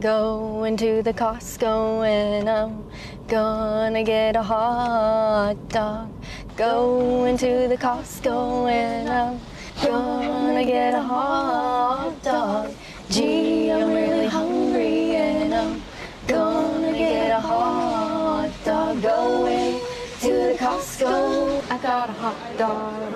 Going to the Costco and I'm gonna get a hot dog. Going to the Costco and I'm gonna get a hot dog. Gee, I'm really hungry and I'm gonna get a hot dog. Going to the Costco, I got a hot dog.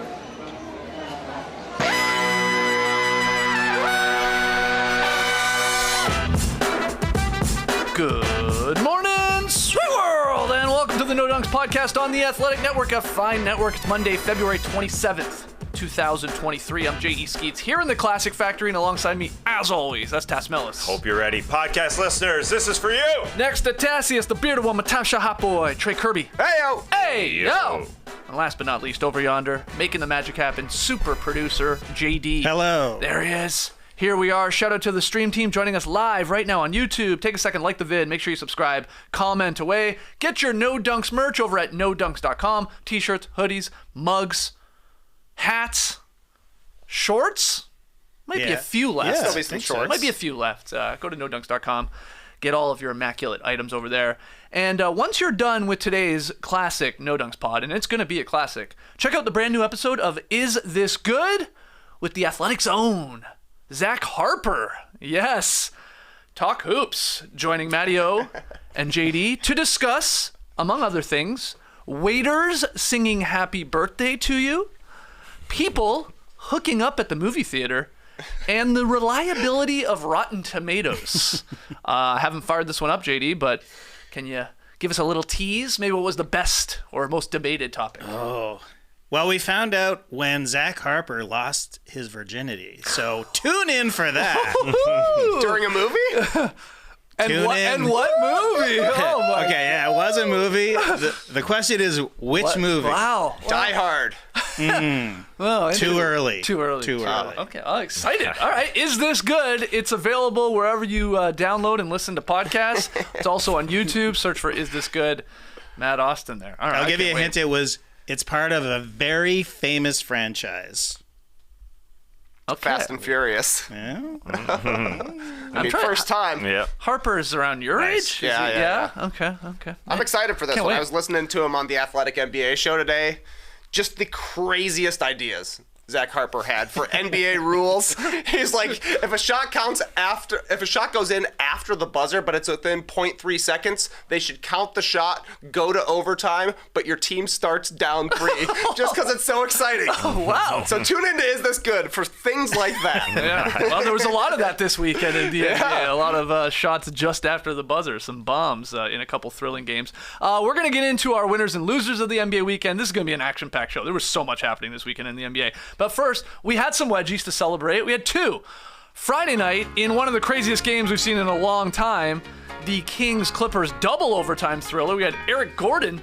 Good morning, sweet world, and welcome to the No Dunks podcast on the Athletic Network, a fine network. It's Monday, February 27th, 2023. I'm J.E. Skeets here in the Classic Factory, and alongside me, as always, that's Tass Mellis. Hope you're ready. Podcast listeners, this is for you. Next to Tassius, the bearded one, Matasha Hot Boy, Trey Kirby. Hey-yo. Hey-yo. And last but not least, over yonder, making the magic happen, super producer, JD. Hello. There he is. Here we are. Shout out to the stream team joining us live right now on YouTube. Take a second, like the vid. Make sure you subscribe. Comment away. Get your No Dunks merch over at nodunks.com. T-shirts, hoodies, mugs, hats, shorts. Might be a few left. Still be some shorts. Might be a few left. Go to nodunks.com. Get all of your immaculate items over there. And once you're done with today's classic No Dunks pod, and it's going to be a classic, check out the brand new episode of Is This Good? With the Athletic's own Zach Harper. Yes. Talk Hoops. Joining Matty O and JD to discuss, among other things, waiters singing happy birthday to you, people hooking up at the movie theater, and the reliability of Rotten Tomatoes. I haven't fired this one up, JD, but can you give us a little tease? Maybe what was the best or most debated topic? Oh. Well, we found out when Zach Harper lost his virginity, so tune in for that. During a movie? And what movie? Oh my! Okay, yeah, it was a movie. The question is, which movie? Wow. Die Hard. Well, Too early. Too early. early. Okay, I'm excited. All right, Is This Good? It's available wherever you download and listen to podcasts. It's also on YouTube. Search for Is This Good? Matt Austin there. All right, I'll give you a hint. It's part of a very famous franchise. Okay. Fast and Furious. Yeah. First time. Yeah. Harper's around your age? Yeah. Okay. I'm excited for this Can't one. wait. I was listening to him on the Athletic NBA show today. Just the craziest ideas Zach Harper had for NBA rules. He's like, if a shot goes in after the buzzer, but it's within 0.3 seconds, they should count the shot, go to overtime, but your team starts down 3, just because it's so exciting. Oh, wow. So tune into Is This Good for things like that. Yeah. Well, there was a lot of that this weekend in the NBA. A lot of shots just after the buzzer, some bombs in a couple thrilling games. We're going to get into our winners and losers of the NBA weekend. This is going to be an action-packed show. There was so much happening this weekend in the NBA. But first, we had some wedgies to celebrate. We had 2. Friday night, in one of the craziest games we've seen in a long time, the Kings-Clippers double overtime thriller. We had Eric Gordon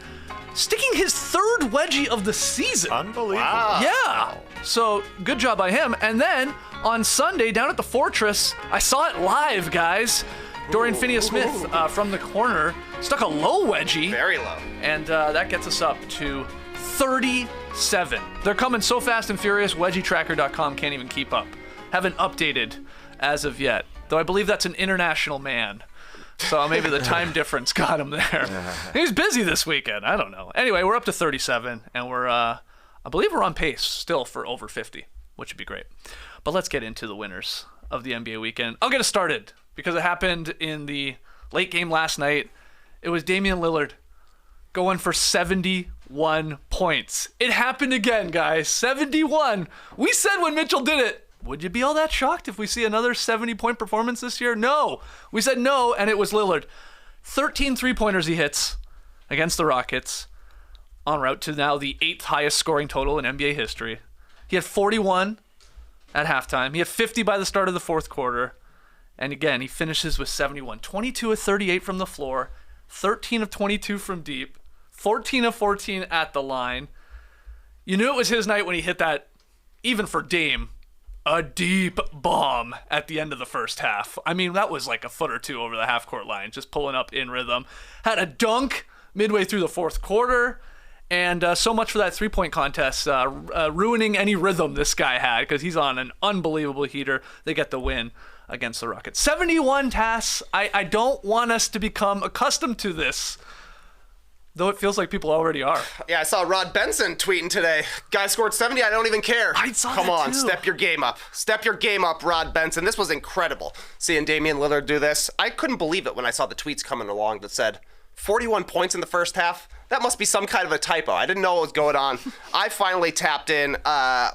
sticking his 3rd wedgie of the season. Unbelievable. Wow. Yeah. So good job by him. And then on Sunday down at the Fortress, I saw it live, guys. Dorian Finney-Smith from the corner stuck a low wedgie. Very low. And that gets us up to 37. They're coming so fast and furious, wedgietracker.com can't even keep up. Haven't updated as of yet. Though I believe that's an international man. So maybe the time difference got him there. He's busy this weekend. I don't know. Anyway, we're up to 37, and I believe we're on pace still for over 50, which would be great. But let's get into the winners of the NBA weekend. I'll get us started because it happened in the late game last night. It was Damian Lillard going for 71 points. It happened again, guys. 71. We said when Mitchell did it, would you be all that shocked if we see another 70-point performance this year? No. We said no, and it was Lillard. 13 three-pointers he hits against the Rockets, en route to now the 8th highest scoring total in NBA history. He had 41 at halftime. He had 50 by the start of the 4th quarter. And again, he finishes with 71. 22 of 38 from the floor, 13 of 22 from deep, 14 of 14 at the line. You knew it was his night when he hit that, even for Dame, a deep bomb at the end of the first half. I mean, that was like a foot or two over the half-court line, just pulling up in rhythm. Had a dunk midway through the 4th quarter. And so much for that three-point contest, ruining any rhythm this guy had because he's on an unbelievable heater. They get the win against the Rockets. 71 tasks. I don't want us to become accustomed to this, though it feels like people already are. Yeah, I saw Rod Benson tweeting today. Guy scored 70, I don't even care. I saw Come that on, too. step your game up. Step your game up, Rod Benson. This was incredible, seeing Damian Lillard do this. I couldn't believe it when I saw the tweets coming along that said 41 points in the first half. That must be some kind of a typo. I didn't know what was going on. I finally tapped in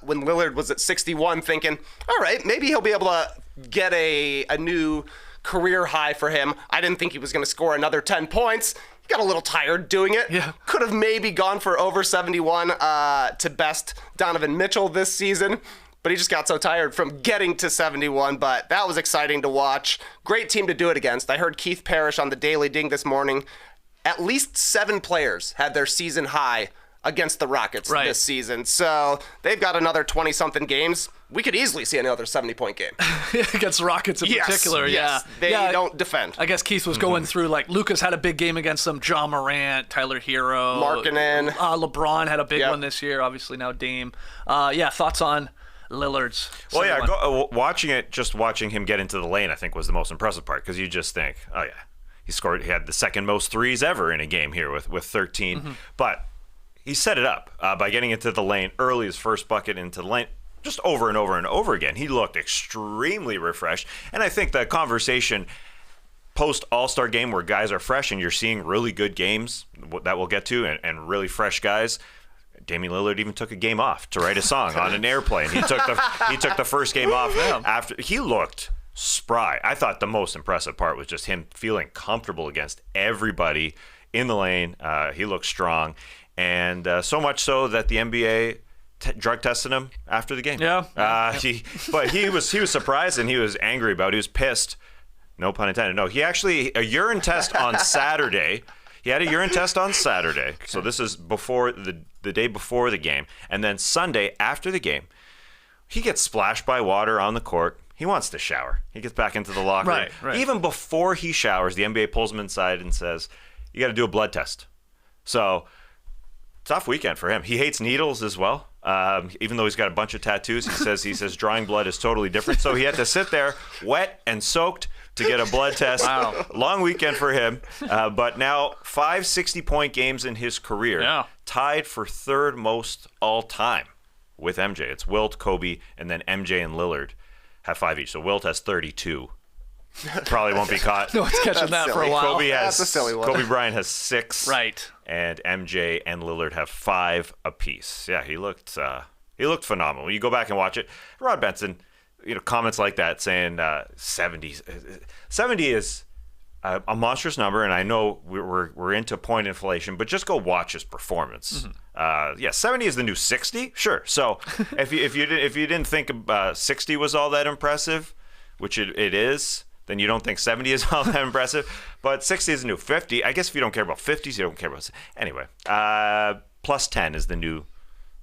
when Lillard was at 61 thinking, all right, maybe he'll be able to get a new career high for him. I didn't think he was going to score another 10 points. He got a little tired doing it. Yeah. Could have maybe gone for over 71 to best Donovan Mitchell this season, but he just got so tired from getting to 71. But that was exciting to watch. Great team to do it against. I heard Keith Parrish on the Daily Ding this morning. At least 7 players had their season high against the Rockets this season. So they've got another 20-something games. We could easily see another 70-point game. Against the Rockets in particular, yes. They don't defend. I guess Keith was going through, like, Lucas had a big game against them, Ja Morant, Tyler Hero. Markkanen. LeBron had a big one this year, obviously now Dame. Thoughts on Lillard's? Well, yeah, watching him get into the lane, I think, was the most impressive part, because you just think, oh, yeah. He had the second most threes ever in a game here with 13. But he set it up by getting into the lane early, his first bucket into the lane, just over and over and over again. He looked extremely refreshed. And I think the conversation post-All-Star game where guys are fresh and you're seeing really good games that we'll get to and really fresh guys, Damian Lillard even took a game off to write a song on an airplane. He took the first game off after he looked spry. I thought the most impressive part was just him feeling comfortable against everybody in the lane. He looked strong, and so much so that the NBA drug tested him after the game. He was surprised and he was angry about it. He was pissed. No pun intended. No, he actually a urine test on Saturday. He had a urine test on Saturday. So this is before the day before the game, and then Sunday after the game, he gets splashed by water on the court. He wants to shower. He gets back into the locker room. Right. Even before he showers, the NBA pulls him inside and says, you got to do a blood test. So, tough weekend for him. He hates needles as well. Even though he's got a bunch of tattoos, he says drawing blood is totally different. So he had to sit there wet and soaked to get a blood test. Wow. Long weekend for him. But now 5 60-point games in his career. Yeah. Tied for third most all time with MJ. It's Wilt, Kobe, and then MJ and Lillard have 5 each. So Wilt has 32. Probably won't be caught. No one's catching that for a while. That's a silly one. Kobe Bryant has 6. Right. And MJ and Lillard have 5 apiece. Yeah, he looked phenomenal. When you go back and watch it, Rod Benson, comments like that saying 70 is a monstrous number, and I know we're into point inflation, but just go watch his performance. 70 is the new 60, sure. So if you didn't think 60 was all that impressive, which it is, then you don't think 70 is all that impressive. But 60 is the new 50. I guess if you don't care about 50s, you don't care about anyway. Plus 10 is the new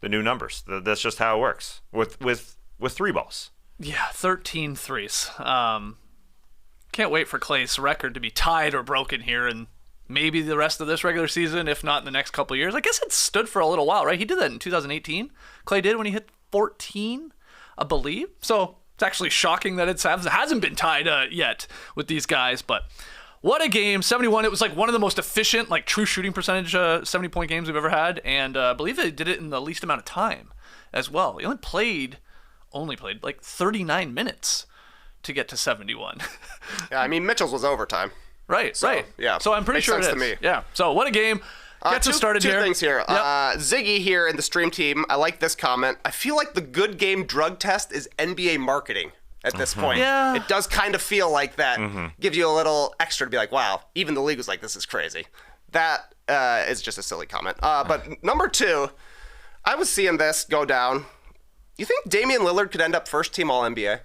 numbers. That's just how it works with 3 balls. Yeah, 13 threes. Can't wait for Clay's record to be tied or broken here and maybe the rest of this regular season, if not in the next couple of years. I guess it stood for a little while, right? He did that in 2018. Clay did when he hit 14, I believe. So it's actually shocking that it hasn't been tied yet with these guys. But what a game. 71. It was like one of the most efficient, like true shooting percentage 70-point games we've ever had. And I believe they did it in the least amount of time as well. He only played like 39 minutes to get to 71. Yeah, I mean, Mitchell's was overtime. Right. Yeah. So I'm pretty Makes sure it sense is. to me. Yeah. So what a game. Gets us started two here. Two things here. Yep. Ziggy here in the stream team. I like this comment. I feel like the good game drug test is NBA marketing at this point. Yeah. It does kind of feel like that. Gives you a little extra to be like, wow, even the league was like, this is crazy. That is just a silly comment. But number 2, I was seeing this go down. You think Damian Lillard could end up first team All-NBA?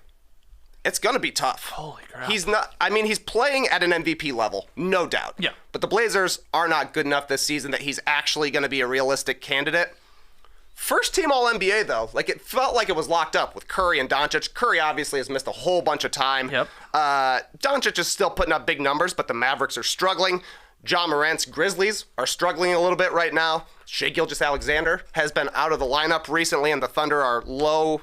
It's going to be tough. Holy crap. He's not, I mean, he's playing at an MVP level, no doubt. Yeah. But the Blazers are not good enough this season that he's actually going to be a realistic candidate. First team All-NBA, though, like it felt like it was locked up with Curry and Doncic. Curry obviously has missed a whole bunch of time. Yep. Doncic is still putting up big numbers, but the Mavericks are struggling. John Morant's Grizzlies are struggling a little bit right now. Shai Gilgeous-Alexander has been out of the lineup recently, and the Thunder are low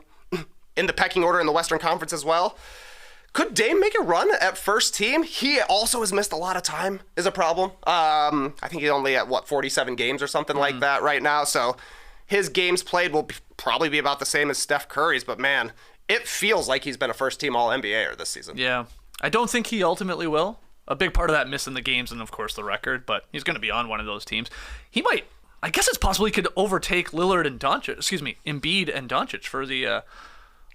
in the pecking order in the Western Conference as well. Could Dame make a run at first team? He also has missed a lot of time, is a problem. I think he's only at, 47 games or something like that right now. So his games played will probably be about the same as Steph Curry's, but man, it feels like he's been a first-team All-NBAer this season. Yeah. I don't think he ultimately will. A big part of that missing the games and, of course, the record, but he's going to be on one of those teams. He might, I guess it's possible he could overtake Embiid and Doncic for the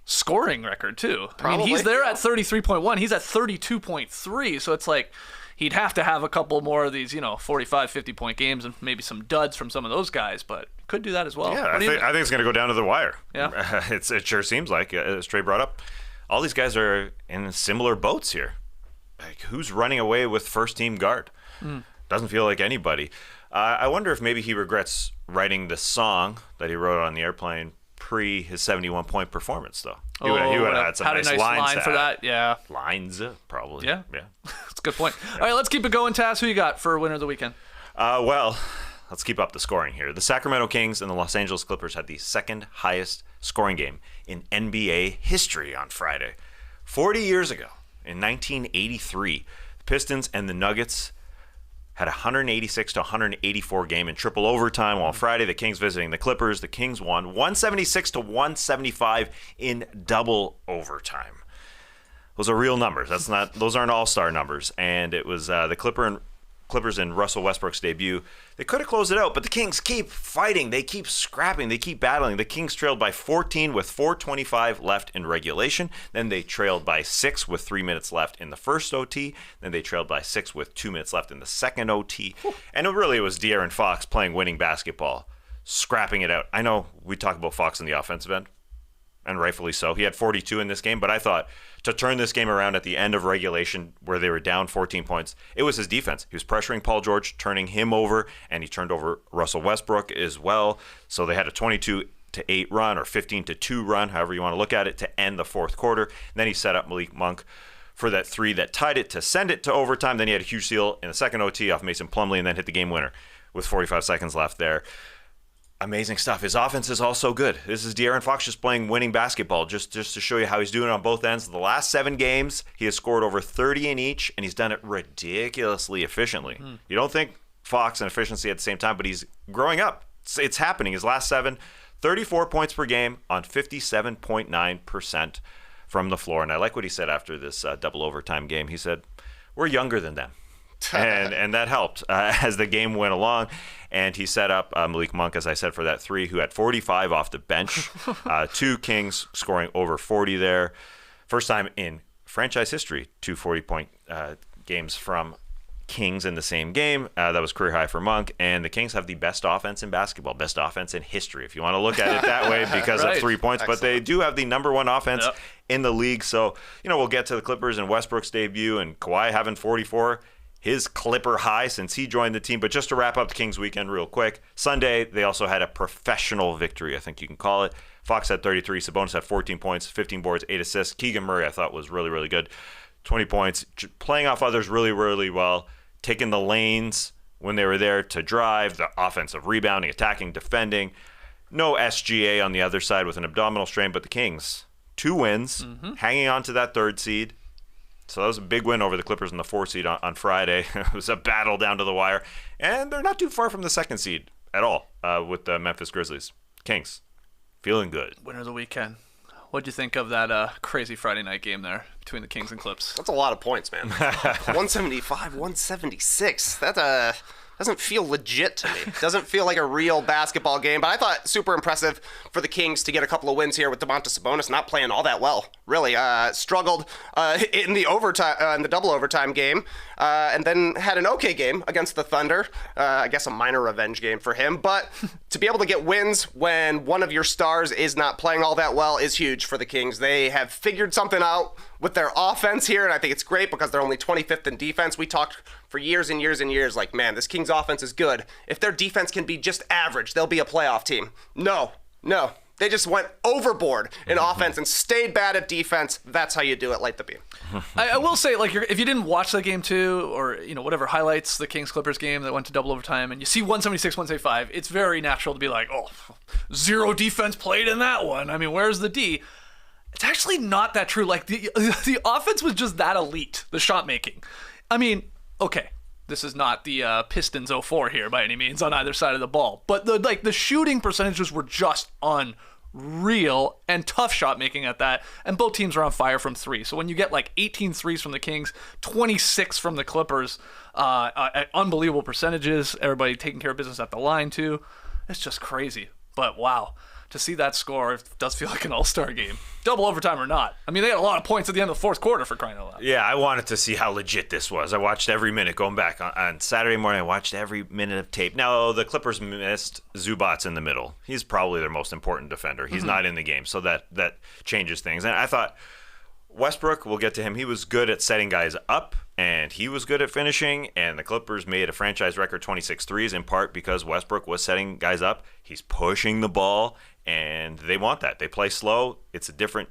scoring record, too. Probably, I mean, he's there at 33.1. He's at 32.3, so it's like he'd have to have a couple more of these, 45, 50-point games and maybe some duds from some of those guys, but could do that as well. Yeah, I think it's going to go down to the wire. Yeah. It sure seems like, as Trey brought up, all these guys are in similar boats here. Like, who's running away with first-team guard? Doesn't feel like anybody. I wonder if maybe he regrets writing the song that he wrote on the airplane pre his 71-point performance, though. He would have had some nice a nice lines line for that. Yeah. Lines, probably. Yeah. Yeah. That's a good point. All right, let's keep it going, Taz. Who you got for winner of the weekend? Well, let's keep up the scoring here. The Sacramento Kings and the Los Angeles Clippers had the second highest scoring game in NBA history on Friday. 40 years ago, in 1983, the Pistons and the Nuggets had a 186 to 184 game in triple overtime, while Friday the Kings visiting the Clippers. The Kings won 176 to 175 in double overtime. Those are real numbers. Those aren't all-star numbers. And it was the Clippers in Russell Westbrook's debut. They could have closed it out, but the Kings keep fighting. They keep scrapping. They keep battling. The Kings trailed by 14 with 4:25 left in regulation. Then they trailed by 6 with 3 minutes left in the first OT. Then they trailed by 6 with 2 minutes left in the second OT. And it was De'Aaron Fox playing winning basketball, scrapping it out. I know we talk about Fox in the offensive end, and rightfully so. He had 42 in this game, but I thought to turn this game around at the end of regulation where they were down 14 points, it was his defense. He was pressuring Paul George, turning him over, and he turned over Russell Westbrook as well. So they had a 22-8 run or 15-2 run, however you want to look at it, to end the fourth quarter. And then he set up Malik Monk for that three that tied it to send it to overtime. Then he had a huge steal in the second OT off Mason Plumlee and then hit the game winner with 45 seconds left there. Amazing stuff. His offense is also good. This is De'Aaron Fox just playing winning basketball, just to show you how he's doing on both ends. The last 7 games, he has scored over 30 in each, and he's done it ridiculously efficiently. You don't think Fox and efficiency at the same time, but he's growing up. It's happening. His last 7, 34 points per game on 57.9% from the floor. And I like what he said after this double overtime game. He said, "We're younger than them." and that helped as the game went along. And he set up Malik Monk, as I said, for that 3, who had 45 off the bench. 2 Kings scoring over 40 there. First time in franchise history, 2 40-point games from Kings in the same game. That was career high for Monk. And the Kings have the best offense in basketball, best offense in history, if you want to look at it that way, because Right. of 3 points. Excellent. But they do have the number 1 offense in the league. So, we'll get to the Clippers and Westbrook's debut and Kawhi having 44. His Clipper high since he joined the team. But just to wrap up the Kings weekend real quick, Sunday, they also had a professional victory, I think you can call it. Fox had 33, Sabonis had 14 points, 15 boards, 8 assists. Keegan Murray, I thought, was really, really good. 20 points, playing off others really, really well, taking the lanes when they were there to drive, the offensive rebounding, attacking, defending. No SGA on the other side with an abdominal strain, but the Kings, 2 wins, hanging on to that 3rd seed. So that was a big win over the Clippers in the 4th seed on Friday. It was a battle down to the wire. And they're not too far from the 2nd seed at all with the Memphis Grizzlies. Kings, feeling good. Winner of the weekend. What'd you think of that crazy Friday night game there between the Kings and Clips? That's a lot of points, man. 175, 176. That doesn't feel legit to me. Doesn't feel like a real basketball game. But I thought super impressive for the Kings to get a couple of wins here with Domantas Sabonis not playing all that well. Really struggled in the overtime, in the double overtime game, and then had an okay game against the Thunder. I guess a minor revenge game for him. But to be able to get wins when one of your stars is not playing all that well is huge for the Kings. They have figured something out with their offense here, and I think it's great because they're only 25th in defense. We talked for years and years and years like, man, this Kings offense is good. If their defense can be just average, they'll be a playoff team. No, They just went overboard in offense and stayed bad at defense. That's how you do it, light the beam. I will say, like, if you didn't watch that game too, or whatever highlights the Kings-Clippers game that went to double overtime, and you see 176, 175, it's very natural to be like, oh, zero defense played in that one. I mean, where's the D? It's actually not that true. Like, the offense was just that elite, the shot making. I mean, okay, this is not the Pistons 04 here by any means on either side of the ball, but the shooting percentages were just unreal and tough shot making at that, and both teams are on fire from three. So when you get like 18 threes from the Kings, 26 from the Clippers, unbelievable percentages, everybody taking care of business at the line too, it's just crazy. But wow, to see that score, it does feel like an all-star game, double overtime or not. I mean, they had a lot of points at the end of the fourth quarter, for crying out loud. Yeah, I wanted to see how legit this was. I watched every minute. Going back on Saturday morning, I watched every minute of tape. Now, the Clippers missed Zubats in the middle. He's probably their most important defender. He's not in the game, so that changes things. And I thought Westbrook, we'll get to him, he was good at setting guys up, and he was good at finishing, and the Clippers made a franchise record 26 threes in part because Westbrook was setting guys up. He's pushing the ball, and they want that. They play slow. It's a different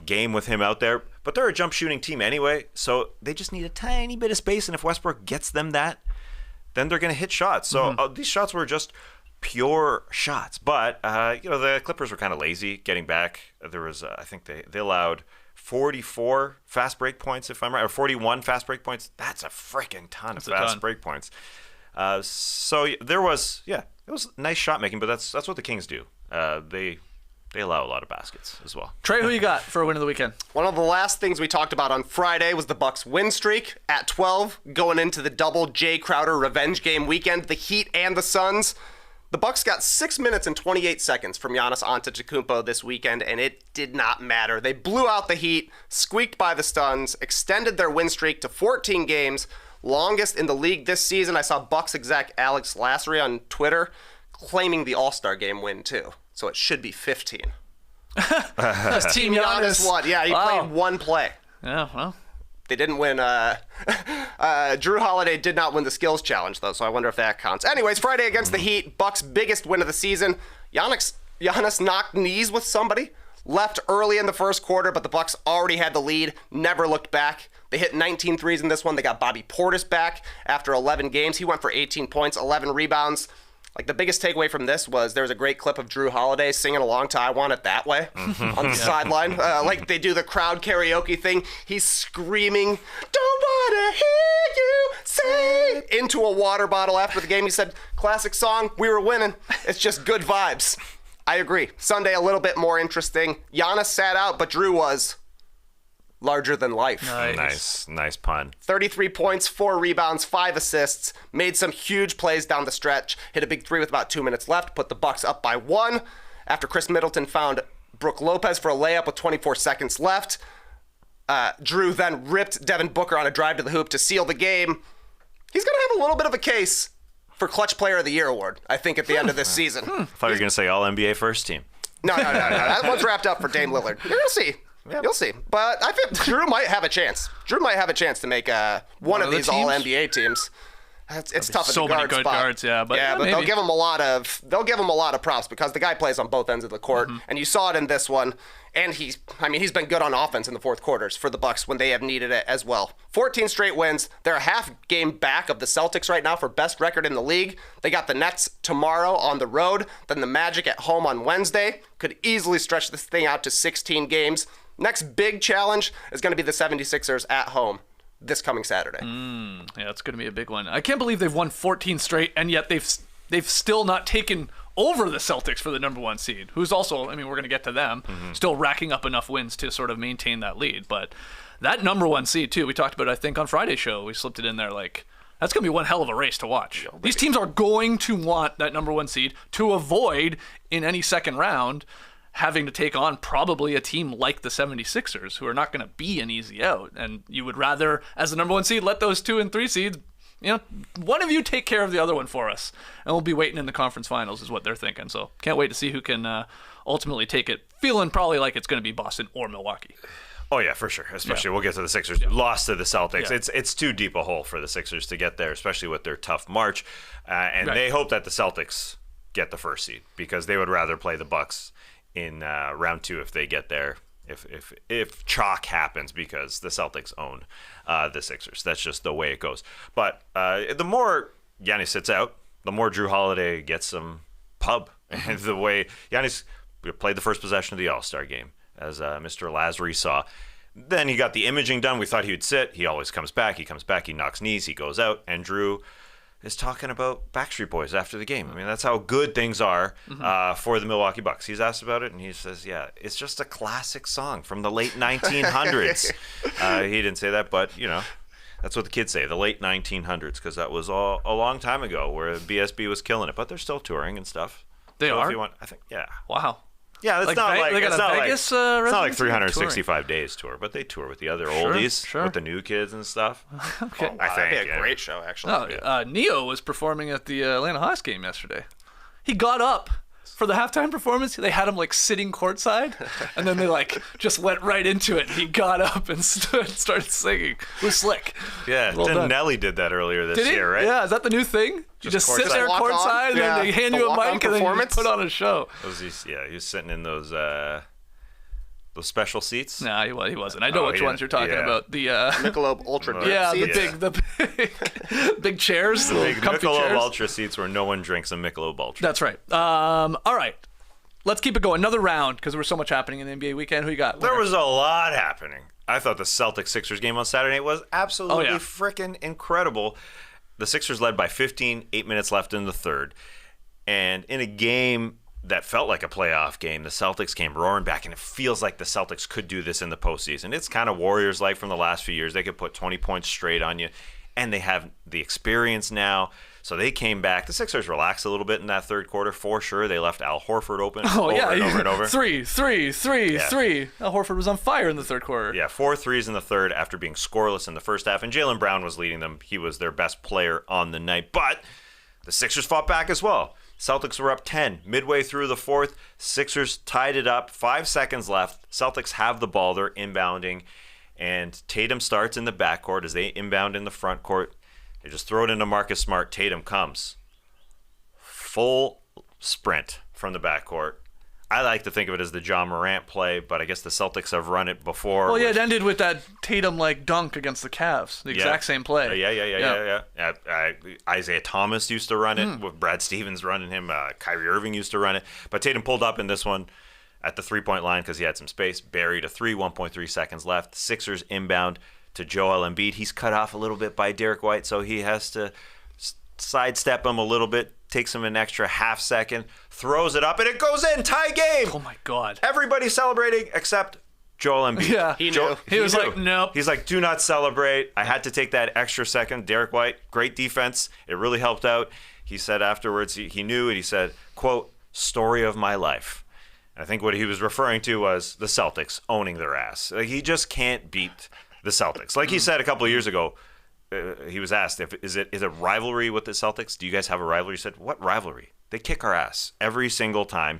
game with him out there, but they're a jump shooting team anyway, so they just need a tiny bit of space, and if Westbrook gets them that, then they're going to hit shots. So these shots were just pure shots, but the Clippers were kind of lazy getting back. There was, I think they allowed 44 fast break points, if I'm right, or 41 fast break points. That's a freaking ton of fast break points. So there was, it was nice shot making, but that's what the Kings do. They allow a lot of baskets as well. Trey, who you got for a win of the weekend? One of the last things we talked about on Friday was the Bucks win streak at 12, going into the double Jay Crowder revenge game weekend, the Heat and the Suns. The Bucks got 6 minutes and 28 seconds from Giannis Antetokounmpo this weekend, and it did not matter. They blew out the Heat, squeaked by the Suns, extended their win streak to 14 games, longest in the league this season. I saw Bucks exec Alex Lassery on Twitter claiming the All-Star game win, too. So it should be 15. That's Team Giannis. Won. Yeah, he played one play. Yeah, well. They didn't win. Jrue Holiday did not win the skills challenge, though, so I wonder if that counts. Anyways, Friday against the Heat, Bucks' biggest win of the season. Giannis knocked knees with somebody, left early in the first quarter, but the Bucks already had the lead, never looked back. They hit 19 threes in this one. They got Bobby Portis back after 11 games. He went for 18 points, 11 rebounds. Like, the biggest takeaway from this was there was a great clip of Jrue Holiday singing along to I Want It That Way on the sideline. Like they do the crowd karaoke thing. He's screaming, "Don't wanna hear you say," into a water bottle after the game. He said, classic song, we were winning. It's just good vibes. I agree. Sunday a little bit more interesting. Giannis sat out, but Jrue was larger than life. Nice pun. 33 points, 4 rebounds, 5 assists, made some huge plays down the stretch, hit a big three with about 2 minutes left, put the Bucks up by 1 after Chris Middleton found Brook Lopez for a layup with 24 seconds left. Jrue then ripped Devin Booker on a drive to the hoop to seal the game. He's going to have a little bit of a case for Clutch Player of the Year award, I think, at the end of this season. I thought you were going to say All-NBA first team. No. That one's wrapped up for Dame Lillard. You're going to see. Yep. You'll see. But I think Jrue might have a chance. Jrue might have a chance to make one of these All-NBA teams. It's tough at the guard spot. So many good guards, but they'll give him a lot of props because the guy plays on both ends of the court, and you saw it in this one. And he's been good on offense in the fourth quarters for the Bucks when they have needed it as well. 14 straight wins. They're a half game back of the Celtics right now for best record in the league. They got the Nets tomorrow on the road, then the Magic at home on Wednesday. Could easily stretch this thing out to 16 games. Next big challenge is going to be the 76ers at home this coming Saturday. Yeah, it's going to be a big one. I can't believe they've won 14 straight, and yet they've still not taken over the Celtics for the number 1 seed, who's also, we're going to get to them, still racking up enough wins to sort of maintain that lead. But that number 1 seed, too, we talked about it, I think, on Friday's show. We slipped it in there, that's going to be one hell of a race to watch. These teams are going to want that number 1 seed to avoid, in any second round, having to take on probably a team like the 76ers, who are not going to be an easy out. And you would rather, as the number 1 seed, let those 2 and 3 seeds, one of you take care of the other one for us. And we'll be waiting in the conference finals is what they're thinking. So can't wait to see who can ultimately take it, feeling probably like it's going to be Boston or Milwaukee. Oh, yeah, for sure. Especially we'll get to the Sixers. Lost to the Celtics. Yeah. It's too deep a hole for the Sixers to get there, especially with their tough march. They hope that the Celtics get the first seed because they would rather play the Bucks in round 2 if they get there. If chalk happens, because the Celtics own the Sixers. That's just the way it goes. But the more Giannis sits out, the more Jrue Holiday gets some pub. And the way Giannis played the first possession of the All-Star game, as Mr. Lazary saw. Then he got the imaging done. We thought he would sit. He always comes back. He knocks knees. He goes out. And Jrue is talking about Backstreet Boys after the game. I mean, that's how good things are for the Milwaukee Bucks. He's asked about it, and he says, yeah, it's just a classic song from the late 1900s. He didn't say that, but, that's what the kids say, the late 1900s, because that was a long time ago where BSB was killing it. But they're still touring and stuff. They are? If you want, I think, yeah. Wow. Yeah, it's Like not Ve- like they got it's a not Vegas, like it's not like residency 365 days tour, but they tour with the other oldies, sure. with the new kids and stuff. Okay. I think think, a yeah. great show, actually. No, Neo was performing at the Atlanta Hawks game yesterday. He got up for the halftime performance. They had him sitting courtside, and then they just went right into it. He got up and started singing. It was slick. Yeah, Well done. Nelly did that earlier this Did he? year, right? Yeah, is that the new thing? You just sit courtside. there Walk on? courtside, and Yeah. then they hand The you a walk-on mic, and then you performance? put on a show. He was sitting in those special seats. Nah, he wasn't. I know which he ones you're didn't. talking Yeah. about. The Michelob Ultra Dip yeah, seats. the big chairs, the Big comfy Michelob chairs. Ultra seats where no one drinks a Michelob Ultra. That's right. All right. Let's keep it going. Another round, because there was so much happening in the NBA weekend. Who you got? There was a lot happening. I thought the Celtics-Sixers game on Saturday night was absolutely freaking incredible. The Sixers led by 15, 8 minutes left in the third. And in a game that felt like a playoff game, the Celtics came roaring back, and it feels like the Celtics could do this in the postseason. It's kind of Warriors-like from the last few years. They could put 20 points straight on you, and they have the experience now. So they came back. The Sixers relaxed a little bit in that third quarter, for sure. They left Al Horford open over and over and over. Three. Al Horford was on fire in the third quarter. Yeah, 4 threes in the third after being scoreless in the first half, and Jaylen Brown was leading them. He was their best player on the night, but the Sixers fought back as well. Celtics were up 10 midway through the fourth. Sixers tied it up, 5 seconds left. Celtics have the ball. They're inbounding, and Tatum starts in the backcourt as they inbound in the front court. They just throw it into Marcus Smart. Tatum comes. Full sprint from the backcourt. I like to think of it as the John Morant play, but I guess the Celtics have run it before. Well, yeah, it ended with that Tatum dunk against the Cavs. The exact same play. Yeah. Isaiah Thomas used to run it, with Brad Stevens running him. Kyrie Irving used to run it. But Tatum pulled up in this one at the three-point line because he had some space. Buried a 1.3 seconds left. Sixers inbound to Joel Embiid. He's cut off a little bit by Derek White, so he has to sidestep him a little bit. Takes him an extra half second, throws it up, and it goes in. Tie game. Oh, my God. Everybody's celebrating except Joel Embiid. Yeah. He knew. He was like, nope. He's like, do not celebrate. I had to take that extra second. Derek White, great defense. It really helped out. He said afterwards he knew it. He said, quote, story of my life. I think what he was referring to was the Celtics owning their ass. Like, he just can't beat the Celtics. Like he said a couple of years ago, he was asked, is it rivalry with the Celtics? Do you guys have a rivalry? He said, what rivalry? They kick our ass every single time.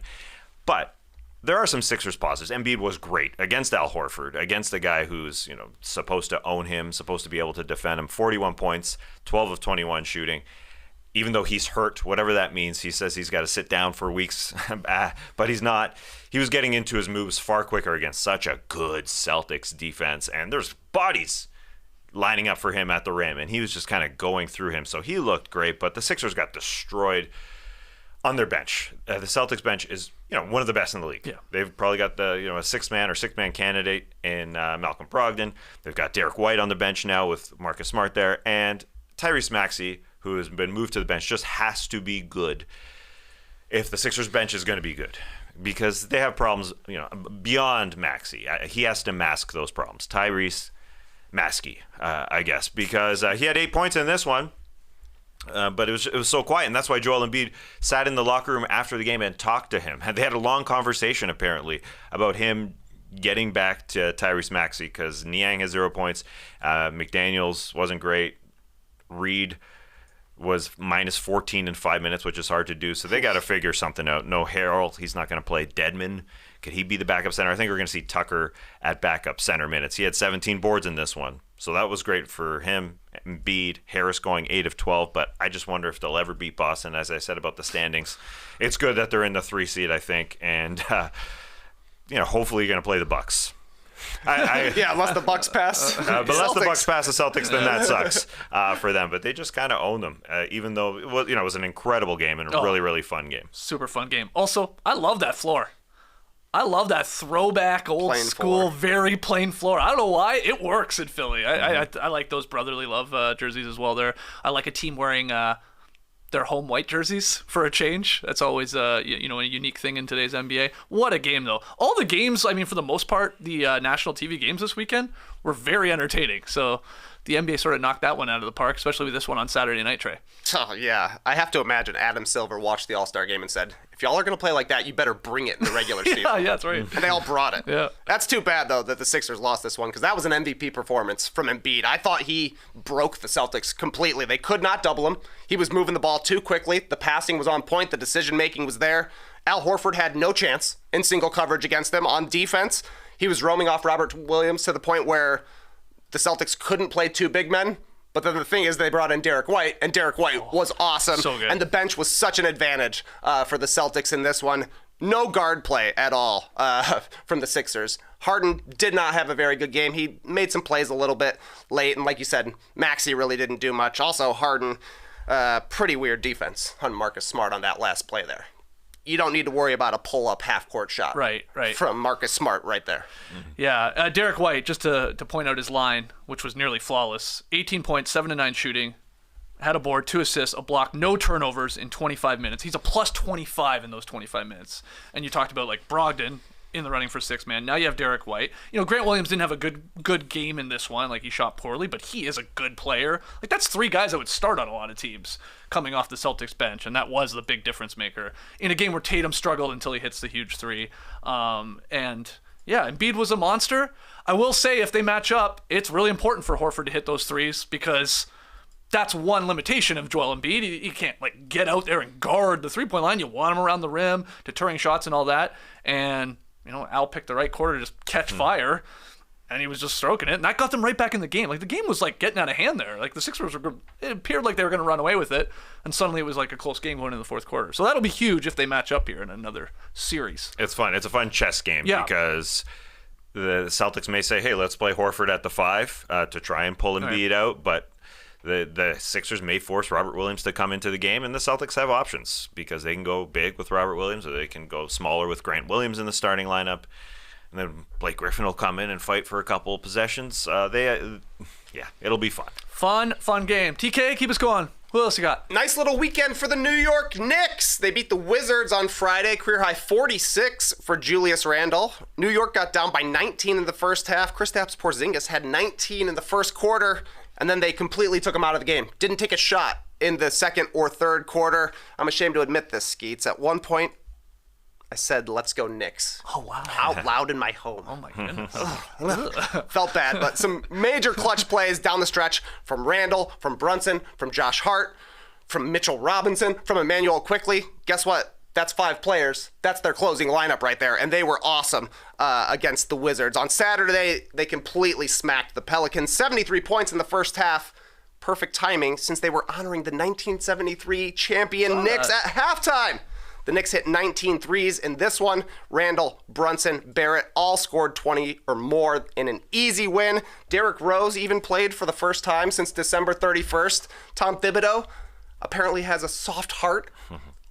But there are some Sixers positives. Embiid was great against Al Horford, against a guy who's supposed to own him, supposed to be able to defend him. 41 points, 12 of 21 shooting. Even though he's hurt, whatever that means, he says he's got to sit down for weeks, but he's not. He was getting into his moves far quicker against such a good Celtics defense, and there's bodies lining up for him at the rim, and he was just kind of going through him. So he looked great, but the Sixers got destroyed on their bench. The Celtics bench is one of the best in the league. Yeah. They've probably got a six-man candidate in Malcolm Brogdon. They've got Derek White on the bench now with Marcus Smart there, and Tyrese Maxey, who has been moved to the bench, just has to be good if the Sixers bench is going to be good, because they have problems beyond Maxey. He has to mask those problems. Tyrese Maxey, I guess, because he had 8 points in this one, but it was so quiet, and that's why Joel Embiid sat in the locker room after the game and talked to him. They had a long conversation, apparently, about him getting back to Tyrese Maxey, because Niang has 0 points. McDaniels wasn't great. Reed was minus 14 in 5 minutes, which is hard to do. So they got to figure something out. No Harrell. He's not going to play. Deadman. Could he be the backup center? I think we're going to see Tucker at backup center minutes. He had 17 boards in this one. So that was great for him. Embiid, Harris going 8 of 12. But I just wonder if they'll ever beat Boston. As I said about the standings, it's good that they're in the 3 seed, I think. And hopefully you're going to play the Bucks. Yeah, unless the Bucks pass. But unless the Bucks pass the Celtics, then that sucks for them. But they just kind of own them, even though it was an incredible game and a really, really fun game. Super fun game. Also, I love that floor. I love that throwback, old Plain school, floor. very plain floor. I don't know why. It works in Philly. I like those brotherly love jerseys as well there. I like a team wearing their home white jerseys for a change. That's always a unique thing in today's NBA. What a game, though. All the games, I mean, for the most part, the national TV games this weekend were very entertaining. So the NBA sort of knocked that one out of the park, especially with this one on Saturday night, Trey. Oh, yeah. I have to imagine Adam Silver watched the All-Star game and said, if y'all are going to play like that, you better bring it in the regular season. Yeah, that's right. And they all brought it. Yeah. That's too bad, though, that the Sixers lost this one, because that was an MVP performance from Embiid. I thought he broke the Celtics completely. They could not double him. He was moving the ball too quickly. The passing was on point. The decision-making was there. Al Horford had no chance in single coverage against them on defense. He was roaming off Robert Williams to the point where the Celtics couldn't play two big men. But then the thing is, they brought in Derek White, and Derek White was awesome. So good. And the bench was such an advantage for the Celtics in this one. No guard play at all from the Sixers. Harden did not have a very good game. He made some plays a little bit late, and like you said, Maxey really didn't do much. Also, Harden, pretty weird defense on Marcus Smart on that last play there. You don't need to worry about a pull-up half-court shot Right. from Marcus Smart right there. Yeah, Derek White, just to point out his line, which was nearly flawless. 18 points, 7 to 9 shooting, had a board, 2 assists, a block, no turnovers in 25 minutes. He's a plus 25 in those 25 minutes. And you talked about like Brogdon in the running for sixth man. Now you have Derek White. Grant Williams didn't have a good game in this one. Like, he shot poorly, but he is a good player. Like, that's 3 guys that would start on a lot of teams coming off the Celtics bench, and that was the big difference maker in a game where Tatum struggled until he hits the huge 3. And yeah, Embiid was a monster. I will say, if they match up, it's really important for Horford to hit those threes, because that's one limitation of Joel Embiid. He can't like get out there and guard the 3-point line. You want him around the rim, deterring shots and all that. And Al picked the right quarter to just catch fire, and he was just stroking it, and that got them right back in the game. Like, the game was like getting out of hand there. Like, the Sixers it appeared like they were going to run away with it, and suddenly it was like a close game going into the fourth quarter. So that'll be huge if they match up here in another series. It's fun. It's a fun chess game because the Celtics may say, hey, let's play Horford at the 5 to try and pull Embiid out, but the Sixers may force Robert Williams to come into the game, and the Celtics have options because they can go big with Robert Williams, or they can go smaller with Grant Williams in the starting lineup, and then Blake Griffin will come in and fight for a couple possessions. It'll be fun. Fun game. TK, keep us going. Who else you got? Nice little weekend for the New York Knicks. They beat the Wizards on Friday. Career high 46 for Julius Randle. New York got down by 19 in the first half. Kristaps Porzingis had 19 in the first quarter, and then they completely took him out of the game. Didn't take a shot in the second or third quarter. I'm ashamed to admit this, Skeets. At one point, I said, let's go Knicks. Oh, wow. Out loud in my home. Oh, my goodness. Felt bad, but some major clutch plays down the stretch from Randall, from Brunson, from Josh Hart, from Mitchell Robinson, from Emmanuel Quickley. Guess what? That's 5 players. That's their closing lineup right there, and they were awesome against the Wizards. On Saturday, they completely smacked the Pelicans. 73 points in the first half. Perfect timing, since they were honoring the 1973 champion Knicks at halftime. The Knicks hit 19 threes in this one. Randall, Brunson, Barrett all scored 20 or more in an easy win. Derrick Rose even played for the first time since December 31st. Tom Thibodeau apparently has a soft heart.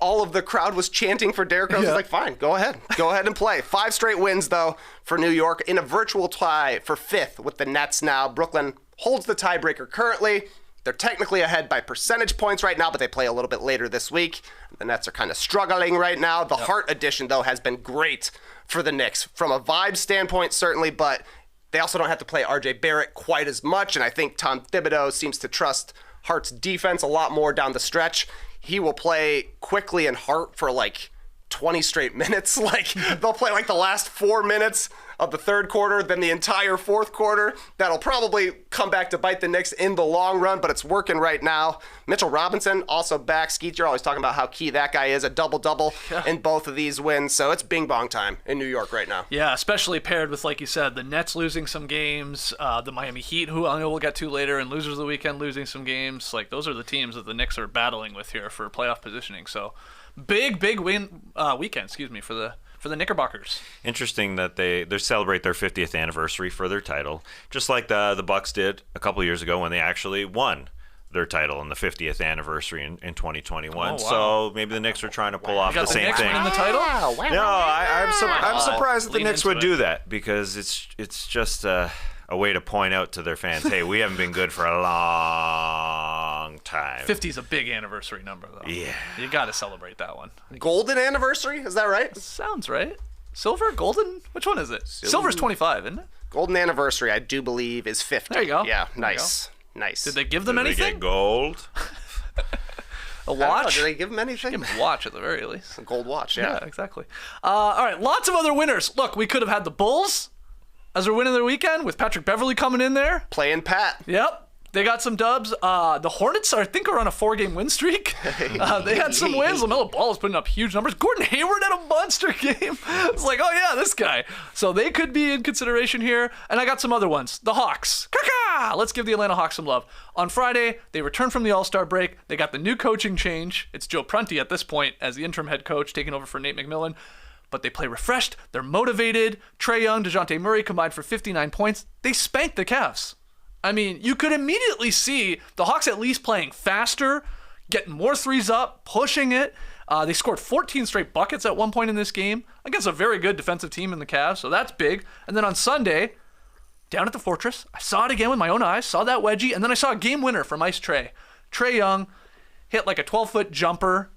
All of the crowd was chanting for Derrick Rose. He's like, fine, go ahead and play. 5 straight wins, though, for New York in a virtual tie for 5th with the Nets now. Brooklyn holds the tiebreaker currently. They're technically ahead by percentage points right now, but they play a little bit later this week. The Nets are kind of struggling right now. The Hart addition, though, has been great for the Knicks from a vibe standpoint, certainly, but they also don't have to play RJ Barrett quite as much, and I think Tom Thibodeau seems to trust Hart's defense a lot more down the stretch. He will play Quickly and Hart for like 20 straight minutes. Like, they'll play like the last 4 minutes of the third quarter, then the entire fourth quarter. That'll probably come back to bite the Knicks in the long run, but it's working right now. Mitchell Robinson also back. Skeet, you're always talking about how key that guy is. A double-double in both of these wins, so it's bing-bong time in New York right now. Yeah, especially paired with, like you said, the Nets losing some games, the Miami Heat, who I know we'll get to later, and losers of the weekend losing some games. Like, those are the teams that the Knicks are battling with here for playoff positioning. So big win weekend, for for the Knickerbockers. Interesting that they celebrate their 50th anniversary for their title, just like the Bucks did a couple of years ago when they actually won their title in the 50th anniversary in 2021. Oh, wow. So maybe the Knicks are trying to pull off You got the same Knicks thing. winning the title? No, I'm surprised that the Lean Knicks into would it. do that because it's just a way to point out to their fans, hey, we haven't been good for a long time. 50 is a big anniversary number, though. Yeah. You got to celebrate that one. Golden anniversary? Is that right? Sounds right. Silver? Golden? Which one is it? Silver's 25, isn't it? Golden anniversary, I do believe, is 50. There you go. Yeah, There you nice. Nice. Did they give them Did they anything? get gold? A I don't know, watch? did they give him anything? Give them a watch at the very least. A gold watch, Yeah, yeah. exactly. All right, lots of other winners. Look, we could have had the Bulls as their win of their weekend with Patrick Beverley coming in there. Playing Pat. Yep. They got some dubs. The Hornets, I think, are on a 4-game win streak. They had some wins. LaMelo Ball is putting up huge numbers. Gordon Hayward had a monster game. It's like, oh, yeah, this guy. So they could be in consideration here. And I got some other ones. The Hawks. Kaka! Let's give the Atlanta Hawks some love. On Friday, they returned from the All-Star break. They got the new coaching change. It's Joe Prunty at this point as the interim head coach, taking over for Nate McMillan. But they play refreshed. They're motivated. Trae Young, DeJounte Murray combined for 59 points. They spanked the Cavs. I mean, you could immediately see the Hawks at least playing faster, getting more threes up, pushing it. They scored 14 straight buckets at one point in this game against a very good defensive team in the Cavs, so that's big. And then on Sunday, down at the Fortress, I saw it again with my own eyes, saw that wedgie, and then I saw a game winner from Ice Trae. Trae Young hit like a 12-foot jumper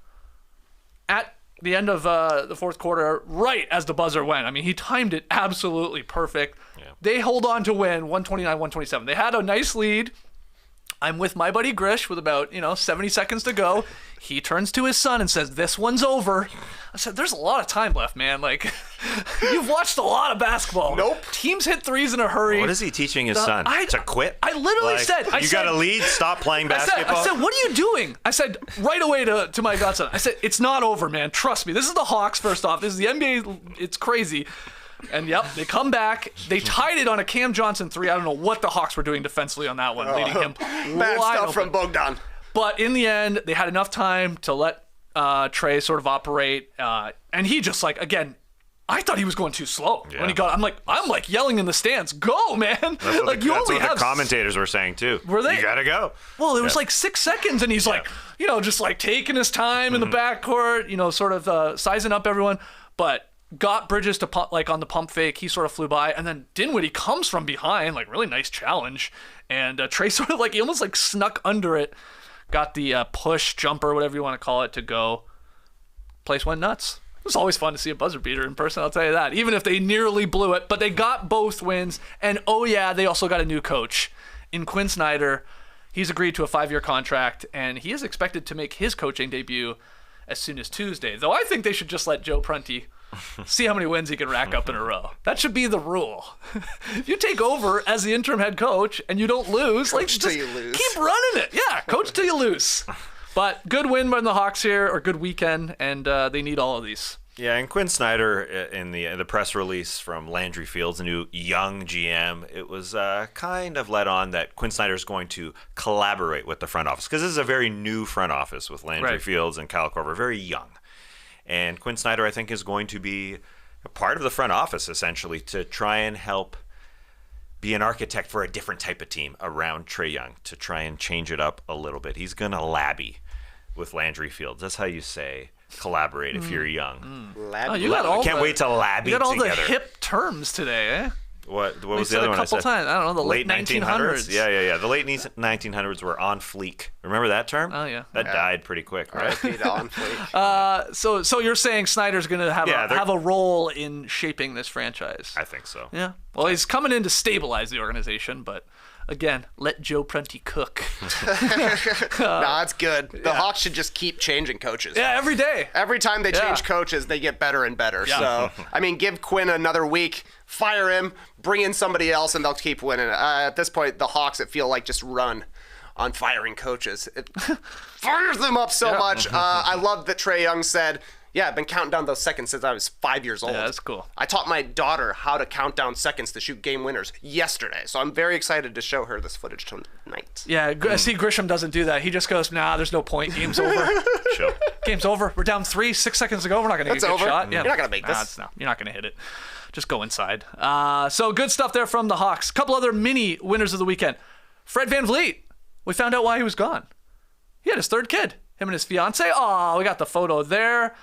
at the end of the fourth quarter, right as the buzzer went. I mean, he timed it absolutely perfect. Yeah. They hold on to win 129-127. They had a nice lead. I'm with my buddy Grish with about, 70 seconds to go. He turns to his son and says, "This one's over." I said, there's a lot of time left, man. Like, you've watched a lot of basketball. Nope. Teams hit threes in a hurry. What is he teaching his son? To quit? I literally said, you got a lead, stop playing basketball? I said, what are you doing? I said right away to my godson, I said, it's not over, man. Trust me. This is the Hawks, first off. This is the NBA. It's crazy. And yep, they come back. They tied it on a Cam Johnson 3. I don't know what the Hawks were doing defensively on that one, leading him Bad wide stuff open. from Bogdan. But in the end, they had enough time to let Trae sort of operate. And he just again, I thought he was going too slow when he got. I'm like yelling in the stands, "Go, man!" That's what the commentators were saying too. Were they? You gotta go. Well, it was like 6 seconds, and he's just taking his time in the backcourt, sort of sizing up everyone. But got Bridges to pump, on the pump fake. He sort of flew by, and then Dinwiddie comes from behind, really nice challenge, and Trae sort of he almost snuck under it, got the push jumper, whatever you want to call it, to go. Place went nuts. It was always fun to see a buzzer beater in person, I'll tell you that, even if they nearly blew it. But they got both wins, and oh yeah, they also got a new coach in Quin Snyder. He's agreed to a 5-year contract, and he is expected to make his coaching debut as soon as Tuesday. Though I think they should just let Joe Prunty see how many wins he can rack up in a row. That should be the rule. If you take over as the interim head coach and you don't lose, Coach till you lose. Keep running it. Yeah, coach till you lose. But good win by the Hawks here, or good weekend, and they need all of these. Yeah, and Quin Snyder in the press release from Landry Fields, the new young GM, it was kind of let on that Quin Snyder is going to collaborate with the front office, because this is a very new front office with Landry Fields and Kyle Korver, very young. And Quin Snyder, I think, is going to be a part of the front office, essentially, to try and help be an architect for a different type of team around Trae Young, to try and change it up a little bit. He's going to labby with Landry Fields. That's how you say collaborate if you're young. You got all Can't wait to labby You got all together. the hip terms today, eh? What We was the said other a one I couple said? times. I don't know, the late 1900s. Yeah. The late 1900s were on fleek. Remember that term? Oh, yeah. That died pretty quick, right? On fleek. So you're saying Snyder's going to have a role in shaping this franchise? I think so. Yeah. Well, he's coming in to stabilize the organization, but again, let Joe Prunty cook. Nah, it's good. The Hawks should just keep changing coaches. Yeah, every day. Every time they change coaches, they get better and better. Yeah. So, give Quinn another week, fire him, bring in somebody else, and they'll keep winning. At this point, the Hawks, it feel like just run on firing coaches. It fires them up so much. I love that Trae Young said, Yeah, I've been counting down those seconds since I was 5 years old. Yeah, that's cool. I taught my daughter how to count down seconds to shoot game winners yesterday, so I'm very excited to show her this footage tonight. Yeah, see, Grisham doesn't do that. He just goes, nah, there's no point. Game's over. Chill. Game's over. We're down 3, 6 seconds to go. We're not going to get a good over. shot. You're not gonna make this. No, you're not going to hit it. Just go inside. So good stuff there from the Hawks. Couple other mini winners of the weekend. Fred VanVleet. We found out why he was gone. He had his third kid. Him and his fiance. Oh, we got the photo there.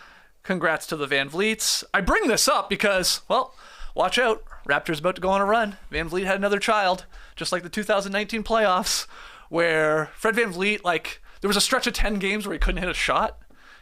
Congrats to the VanVleets. I bring this up because, well, watch out. Raptors about to go on a run. VanVleet had another child, just like the 2019 playoffs, where Fred VanVleet, there was a stretch of 10 games where he couldn't hit a shot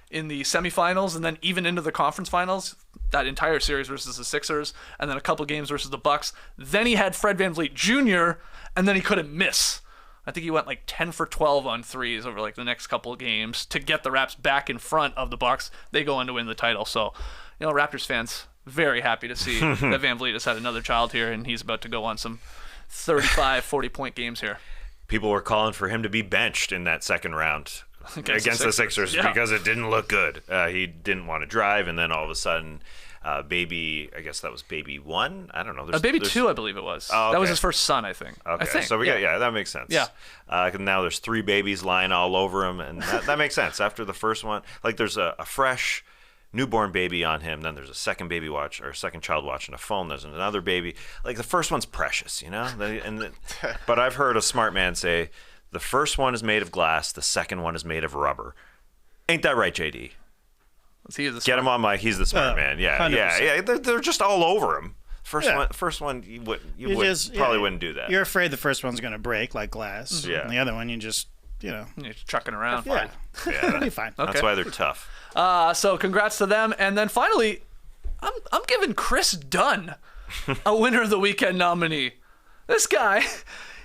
in the semifinals, and then even into the conference finals, that entire series versus the Sixers, and then a couple games versus the Bucks. Then he had Fred VanVleet Jr., and then he couldn't miss. I think he went 10 for 12 on threes over the next couple of games to get the Raps back in front of the Bucks. They go on to win the title. So, Raptors fans very happy to see that VanVleet has had another child here, and he's about to go on some 35, 40-point games here. People were calling for him to be benched in that second round against the Sixers because it didn't look good. He didn't want to drive, and then all of a sudden, baby, I guess that was baby one. I don't know. Baby two, I believe it was. Oh, okay. That was his first son, I think. Okay, so we got that makes sense. Yeah. Now there's 3 babies lying all over him, and that makes sense. After the first one, there's a fresh newborn baby on him, then there's a second baby watch or a second child watching a phone. There's another baby. The first one's precious, But I've heard a smart man say the first one is made of glass, the second one is made of rubber. Ain't that right, JD? Get him on mic. He's the smart man. Yeah, 100%. Yeah. They're just all over him. First one, you probably wouldn't do that. You're afraid the first one's going to break like glass. Yeah. And the other one, you just, You're chucking around. Yeah. Yeah, it'll be fine. Okay. That's why they're tough. So congrats to them. And then finally, I'm giving Kris Dunn a winner of the weekend nominee. This guy,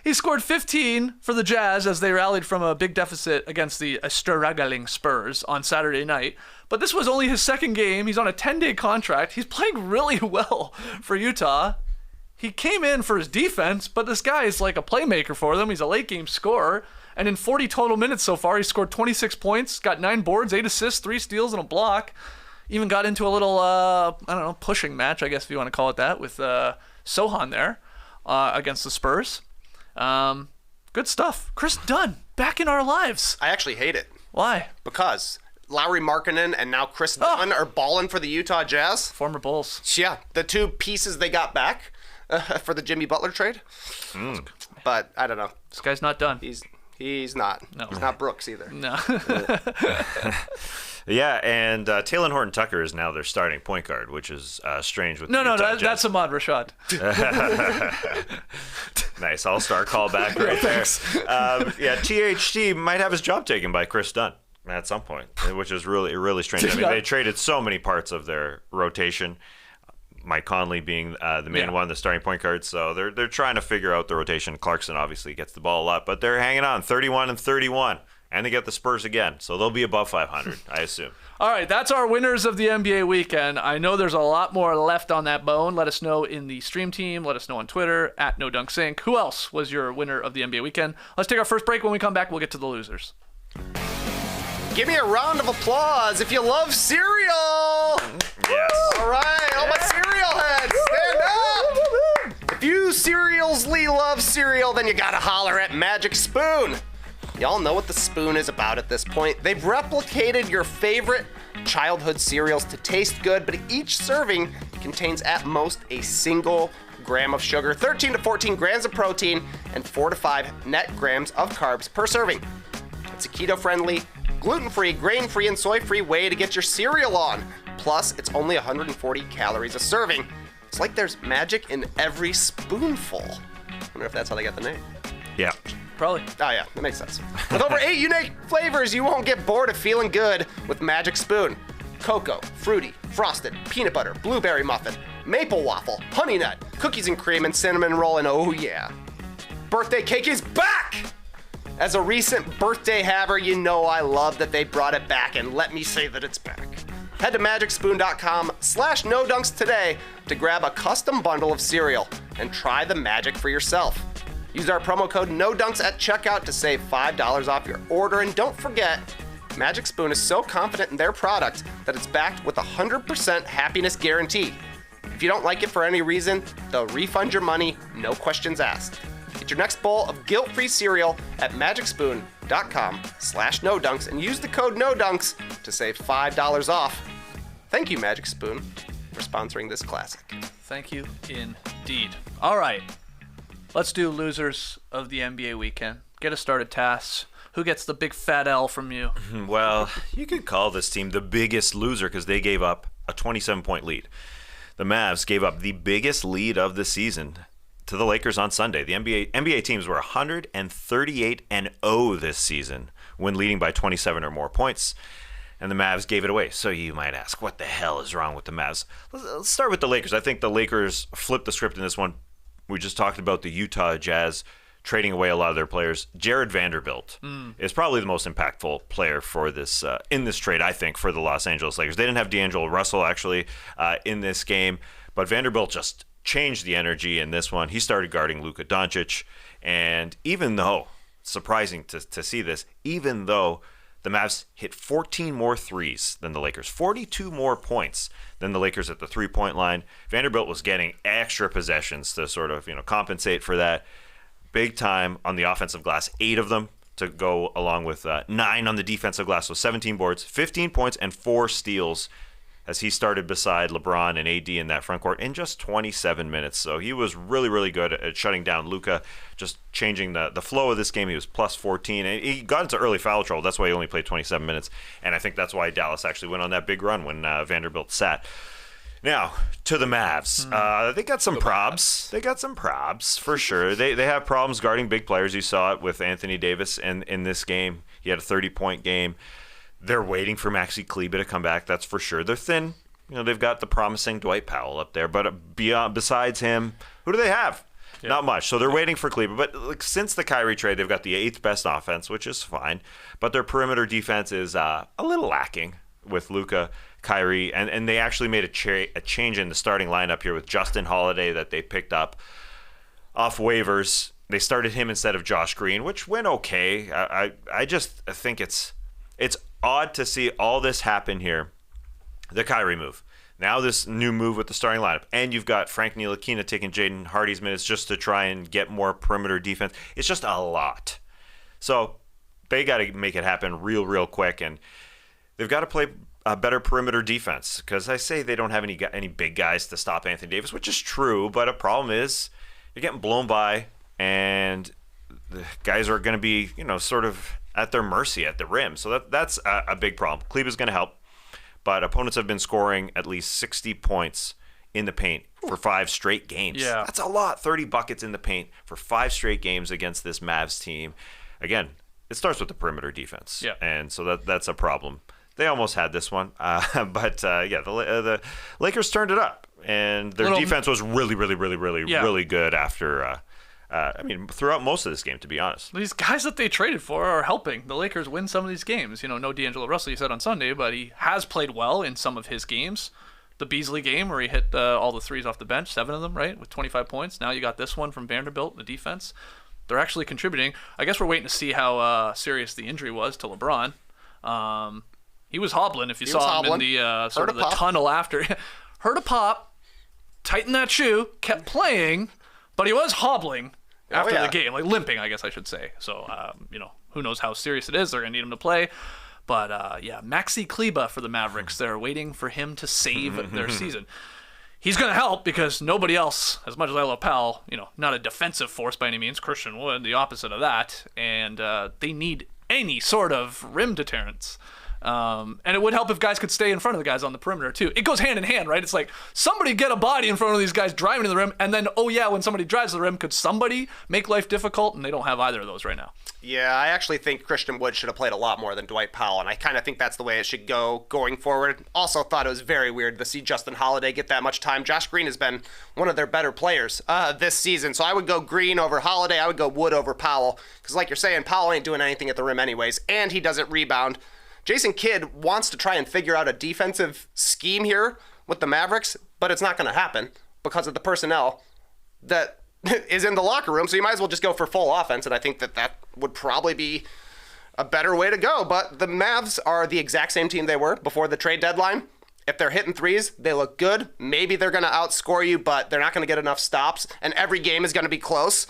he scored 15 for the Jazz as they rallied from a big deficit against the struggling Spurs on Saturday night. But this was only his second game. He's on a 10-day contract. He's playing really well for Utah. He came in for his defense, but this guy is like a playmaker for them. He's a late-game scorer. And in 40 total minutes so far, he scored 26 points, got 9 boards, 8 assists, 3 steals, and a block. Even got into a little, pushing match, I guess if you want to call it that, with Sohan there against the Spurs. Good stuff. Kris Dunn, back in our lives. I actually hate it. Why? Because Lauri Markkanen and now Kris Dunn are balling for the Utah Jazz. Former Bulls. Yeah, the 2 pieces they got back for the Jimmy Butler trade. But I don't know. This guy's not done. He's not. No. He's not Brooks either. No. Yeah, and Taylor Horton-Tucker is now their starting point guard, which is strange. With That's Ahmad Rashad. Nice all-star callback right there. THT might have his job taken by Kris Dunn at some point, which is really, really strange. I mean, they traded so many parts of their rotation. Mike Conley being the main one, the starting point guard. So they're trying to figure out the rotation. Clarkson obviously gets the ball a lot, but they're hanging on 31-31. And they get the Spurs again. So they'll be above 500, I assume. All right, that's our winners of the NBA weekend. I know there's a lot more left on that bone. Let us know in the stream team. Let us know on Twitter, @NoDunkSync. Who else was your winner of the NBA weekend? Let's take our first break. When we come back, we'll get to the losers. Give me a round of applause if you love cereal. Yes. All right, all my cereal heads, stand up. If you serialsly love cereal, then you gotta holler at Magic Spoon. Y'all know what the spoon is about at this point. They've replicated your favorite childhood cereals to taste good, but each serving contains at most a single gram of sugar, 13 to 14 grams of protein, and 4 to 5 net grams of carbs per serving. It's a keto-friendly, gluten-free, grain-free, and soy-free way to get your cereal on. Plus, it's only 140 calories a serving. It's like there's magic in every spoonful. I wonder if that's how they got the name. Yeah. Probably. Oh yeah, that makes sense. With over 8 unique flavors, you won't get bored of feeling good with Magic Spoon. Cocoa, fruity, frosted, peanut butter, blueberry muffin, maple waffle, honey nut, cookies and cream, and cinnamon roll, and oh yeah, birthday cake is back! As a recent birthday haver, you know I love that they brought it back, and let me say that it's back. Head to magicspoon.com/nodunks today to grab a custom bundle of cereal and try the magic for yourself. Use our promo code NODUNKS at checkout to save $5 off your order. And don't forget, Magic Spoon is so confident in their product that it's backed with a 100% happiness guarantee. If you don't like it for any reason, they'll refund your money, no questions asked. Get your next bowl of guilt-free cereal at magicspoon.com/nodunks and use the code NODUNKS to save $5 off. Thank you, Magic Spoon, for sponsoring this classic. Thank you indeed. All right. Let's do losers of the NBA weekend. Get us started, Tass. Who gets the big fat L from you? Well, you could call this team the biggest loser because they gave up a 27-point lead. The Mavs gave up the biggest lead of the season to the Lakers on Sunday. The NBA teams were 138-0 this season when leading by 27 or more points, and the Mavs gave it away. So you might ask, what the hell is wrong with the Mavs? Let's start with the Lakers. I think the Lakers flipped the script in this one. We just talked about the Utah Jazz trading away a lot of their players. Jared Vanderbilt is probably the most impactful player for this in this trade, I think, for the Los Angeles Lakers. They didn't have D'Angelo Russell, actually, in this game, but Vanderbilt just changed the energy in this one. He started guarding Luka Doncic, and even though, surprising to see this, even though the Mavs hit 14 more threes than the Lakers, 42 more points than the Lakers at the three-point line, Vanderbilt was getting extra possessions to sort of, compensate for that. Big time on the offensive glass, 8 of them to go along with 9 on the defensive glass. So 17 boards, 15 points, and 4 steals as he started beside LeBron and AD in that front court in just 27 minutes. So he was really, really good at shutting down Luka, just changing the flow of this game. He was plus 14. And he got into early foul trouble. That's why he only played 27 minutes. And I think that's why Dallas actually went on that big run when Vanderbilt sat. Now, to the Mavs. They got some probs. They got some probs, for sure. They have problems guarding big players. You saw it with Anthony Davis in this game. He had a 30-point game. They're waiting for Maxi Kleber to come back, that's for sure. They're thin. They've got the promising Dwight Powell up there. But besides him, who do they have? Yeah. Not much. So they're waiting for Kleber. But since the Kyrie trade, they've got the 8th best offense, which is fine. But their perimeter defense is a little lacking with Luka, Kyrie, and they actually made a change in the starting lineup here with Justin Holiday that they picked up off waivers. They started him instead of Josh Green, which went okay. I just think it's odd to see all this happen here. The Kyrie move. Now this new move with the starting lineup. And you've got Frank Ntilikina taking Jaden Hardy's minutes just to try and get more perimeter defense. It's just a lot. So they got to make it happen real quick. And they've got to play a better perimeter defense, because I say they don't have any big guys to stop Anthony Davis, which is true, but a problem is you're getting blown by, and the guys are going to be, sort of at their mercy at the rim. So that's a big problem. Kleber's going to help, but opponents have been scoring at least 60 points in the paint for 5 straight games. Yeah. That's a lot, 30 buckets in the paint for 5 straight games against this Mavs team. Again, it starts with the perimeter defense, and so that's a problem. They almost had this one, but the Lakers turned it up, and their defense was really good after. Throughout most of this game, to be honest. These guys that they traded for are helping the Lakers win some of these games. No D'Angelo Russell, you said on Sunday, but he has played well in some of his games. The Beasley game where he hit all the threes off the bench, 7 of them, right, with 25 points. Now you got this one from Vanderbilt, the defense. They're actually contributing. I guess we're waiting to see how serious the injury was to LeBron. He was hobbling if you saw him in the sort of the tunnel after. Heard a pop, tightened that shoe, kept playing, but he was hobbling after the game, like limping, I guess I should say. So, who knows how serious it is. They're going to need him to play. But, Maxi Kleber for the Mavericks. They're waiting for him to save their season. He's going to help because nobody else, as much as I love Powell, not a defensive force by any means. Christian Wood, the opposite of that. And they need any sort of rim deterrence. And it would help if guys could stay in front of the guys on the perimeter too. It goes hand in hand, right? It's like somebody get a body in front of these guys driving to the rim, and then when somebody drives to the rim, could somebody make life difficult? And they don't have either of those right now. Yeah, I actually think Christian Wood should have played a lot more than Dwight Powell, and I kind of think that's the way it should go going forward. Also thought it was very weird to see Justin Holiday get that much time. Josh Green has been one of their better players this season, so I would go Green over Holiday. I would go Wood over Powell, because like you're saying, Powell ain't doing anything at the rim anyways, and he doesn't rebound. Jason Kidd wants to try and figure out a defensive scheme here with the Mavericks, but it's not going to happen because of the personnel that is in the locker room. So you might as well just go for full offense, and I think that would probably be a better way to go. But the Mavs are the exact same team they were before the trade deadline. If they're hitting threes, they look good. Maybe they're going to outscore you, but they're not going to get enough stops. And every game is going to be close.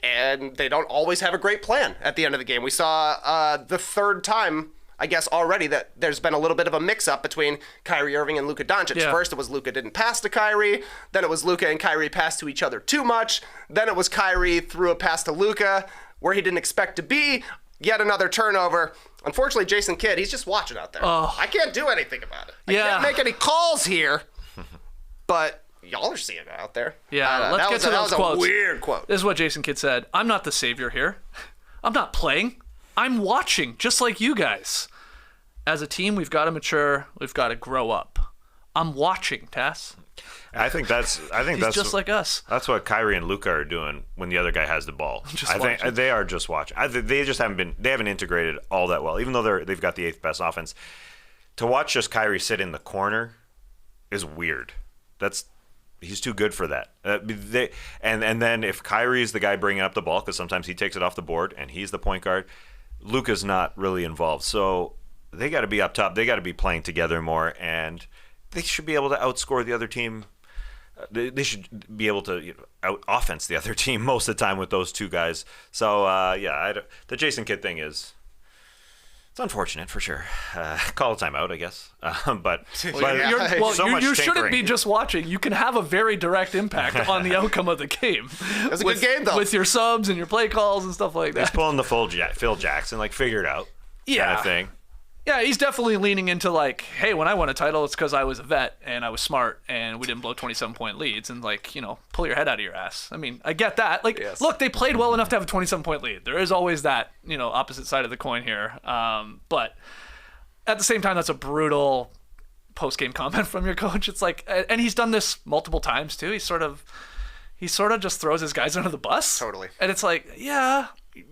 And they don't always have a great plan at the end of the game. We saw the third time, I guess, already that there's been a little bit of a mix-up between Kyrie Irving and Luka Doncic. Yeah. First, it was Luka didn't pass to Kyrie. Then it was Luka and Kyrie passed to each other too much. Then it was Kyrie threw a pass to Luka where he didn't expect to be. Yet another turnover. Unfortunately, Jason Kidd, he's just watching out there. Oh. I can't do anything about it. I Yeah. can't make any calls here. But y'all are seeing it out there. Yeah, let's get to those that quotes. was a weird quote. This is what Jason Kidd said. I'm not the savior here. I'm not playing. I'm watching, just like you guys. As a team, we've got to mature. We've got to grow up. I'm watching, Tass. I think that's He's just like us. That's what Kyrie and Luka are doing when the other guy has the ball. Just I think watching. they are just watching. They just haven't integrated all that well. Even though they've got the 8th best offense, to watch just Kyrie sit in the corner is weird. He's too good for that. And then if Kyrie's the guy bringing up the ball, because sometimes he takes it off the board and he's the point guard, Luka's not really involved. So they got to be up top. They got to be playing together more, and they should be able to outscore the other team. They should be able to out offense the other team most of the time with those two guys. So the Jason Kidd thing it's unfortunate for sure. Call a timeout, I guess. But you shouldn't be just watching. You can have a very direct impact on the outcome of the game. It was a good game, though. With your subs and your play calls and stuff like that. He's pulling the full Phil Jackson, figure it out kind of thing. Yeah, he's definitely leaning into hey, when I won a title, it's because I was a vet and I was smart and we didn't blow 27-point leads and pull your head out of your ass. I mean, I get that. Yes. Look, they played well enough to have a 27-point lead. There is always that, opposite side of the coin here. But at the same time, that's a brutal post-game comment from your coach. It's and he's done this multiple times too. He sort of just throws his guys under the bus. Totally. And it's yeah,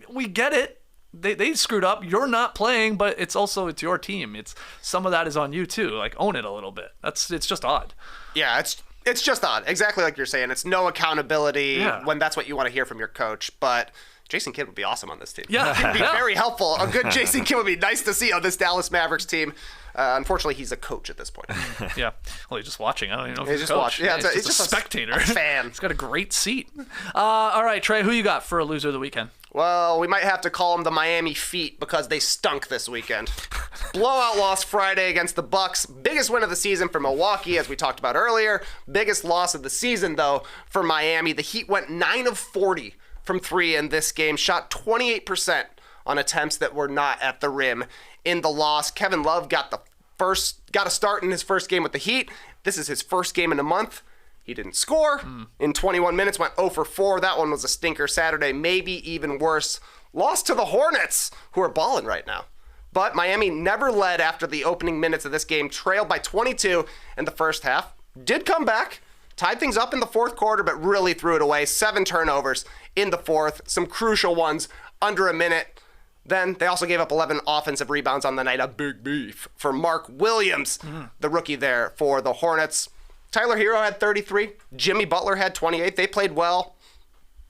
we get it. They screwed up. You're not playing, but it's your team. It's some of that is on you too. Own it a little bit. It's just odd. Yeah, it's just odd. Exactly like you're saying. It's no accountability when that's what you want to hear from your coach. But Jason Kidd would be awesome on this team. Yeah. He'd be very helpful. A good Jason Kidd would be nice to see on this Dallas Mavericks team. Unfortunately, he's a coach at this point. Yeah. Well, he's just watching. I don't even know if He's he's just a coach. watching. Yeah, he's just a spectator. A fan. He's got a great seat. All right, Trey, who you got for a loser of the weekend? Well, we might have to call them the Miami Feet because they stunk this weekend. Blowout loss Friday against the Bucks. Biggest win of the season for Milwaukee, as we talked about earlier. Biggest loss of the season, though, for Miami. The Heat went 9 of 40 from 3 in this game. Shot 28% on attempts that were not at the rim in the loss. Kevin Love got a start in his first game with the Heat. This is his first game in a month. He didn't score. In 21 minutes, went 0 for 4. That one was a stinker Saturday, maybe even worse. Lost to the Hornets, who are balling right now. But Miami never led after the opening minutes of this game, trailed by 22 in the first half. Did come back, tied things up in the fourth quarter, but really threw it away. 7 turnovers in the fourth, some crucial ones under a minute. Then they also gave up 11 offensive rebounds on the night. A big beef for Mark Williams, the rookie there for the Hornets. Tyler Hero had 33. Jimmy Butler had 28. They played well.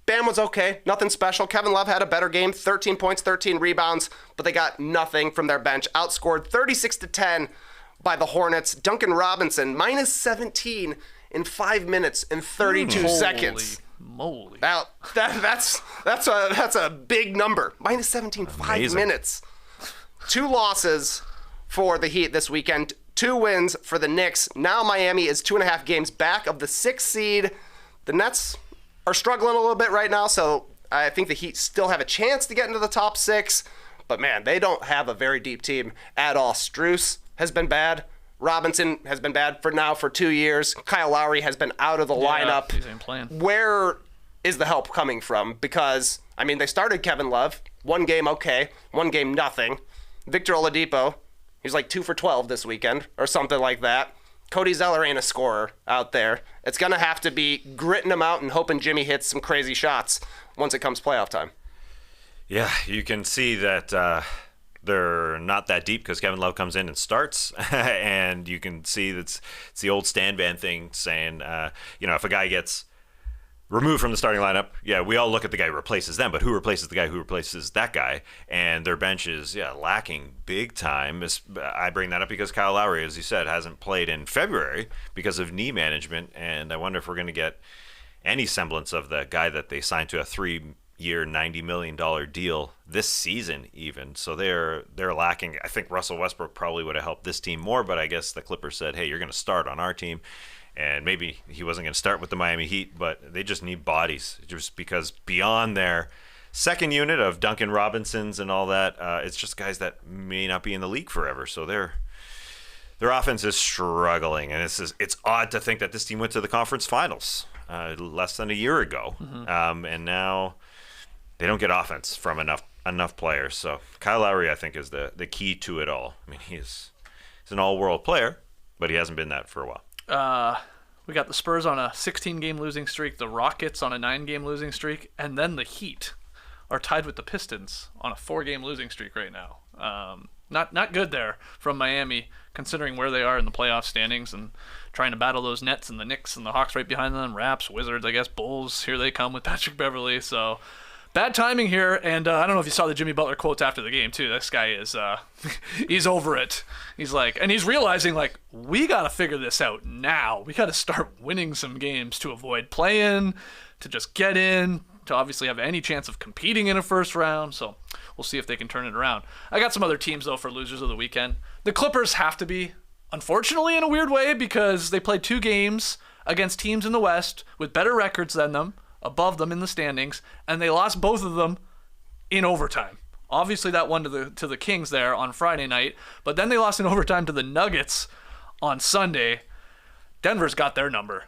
Bam was okay. Nothing special. Kevin Love had a better game. 13 points, 13 rebounds, but they got nothing from their bench. Outscored 36-10 by the Hornets. Duncan Robinson, minus 17 in 5 minutes and 32 seconds. Moly. Now, that's a big number. Minus 17, 5 minutes. 2 losses for the Heat this weekend. 2 wins for the Knicks. Now Miami is 2.5 games back of the 6th seed. The Nets are struggling a little bit right now, so I think the Heat still have a chance to get into the top 6. But man, they don't have a very deep team at all. Strus has been bad. Robinson has been bad for 2 years. Kyle Lowry has been out of the lineup. He's ain't playing. Where is the help coming from? Because, they started Kevin Love. 1 game okay, 1 game nothing. Victor Oladipo, he's 2 for 12 this weekend or something like that. Cody Zeller ain't a scorer out there. It's going to have to be gritting him out and hoping Jimmy hits some crazy shots once it comes playoff time. Yeah, you can see that they're not that deep because Kevin Love comes in and starts. And you can see it's the old Stan Van thing saying, if a guy gets removed from the starting lineup. Yeah, we all look at the guy who replaces them, but who replaces the guy who replaces that guy? And their bench is, lacking big time. I bring that up because Kyle Lowry, as you said, hasn't played in February because of knee management, and I wonder if we're going to get any semblance of the guy that they signed to a 3-year, $90 million deal this season even. So they're lacking. I think Russell Westbrook probably would have helped this team more, but I guess the Clippers said, hey, you're going to start on our team. And maybe he wasn't going to start with the Miami Heat, but they just need bodies. Just because beyond their second unit of Duncan Robinsons and all that, it's just guys that may not be in the league forever. So their offense is struggling, and it's odd to think that this team went to the conference finals less than a year ago, and now they don't get offense from enough players. So Kyle Lowry, I think, is the key to it all. I mean, he's an all-world player, but he hasn't been that for a while. We got the Spurs on a 16-game losing streak, the Rockets on a 9-game losing streak, and then the Heat are tied with the Pistons on a 4-game losing streak right now. Not good there from Miami, considering where they are in the playoff standings and trying to battle those Nets and the Knicks and the Hawks right behind them, Raps, Wizards, I guess, Bulls. Here they come with Patrick Beverley. So bad timing here, and I don't know if you saw the Jimmy Butler quotes after the game, too. This guy is, he's over it. He's like, and he's realizing, like, we got to figure this out now. We got to start winning some games to avoid play-in, to just get in, to obviously have any chance of competing in a first round. So we'll see if they can turn it around. I got some other teams, though, for losers of the weekend. The Clippers have to be, unfortunately, in a weird way, because they played 2 games against teams in the West with better records than them, above them in the standings, and they lost both of them in overtime. Obviously, that one to the Kings there on Friday night, but then they lost in overtime to the Nuggets on Sunday. Denver's got their number.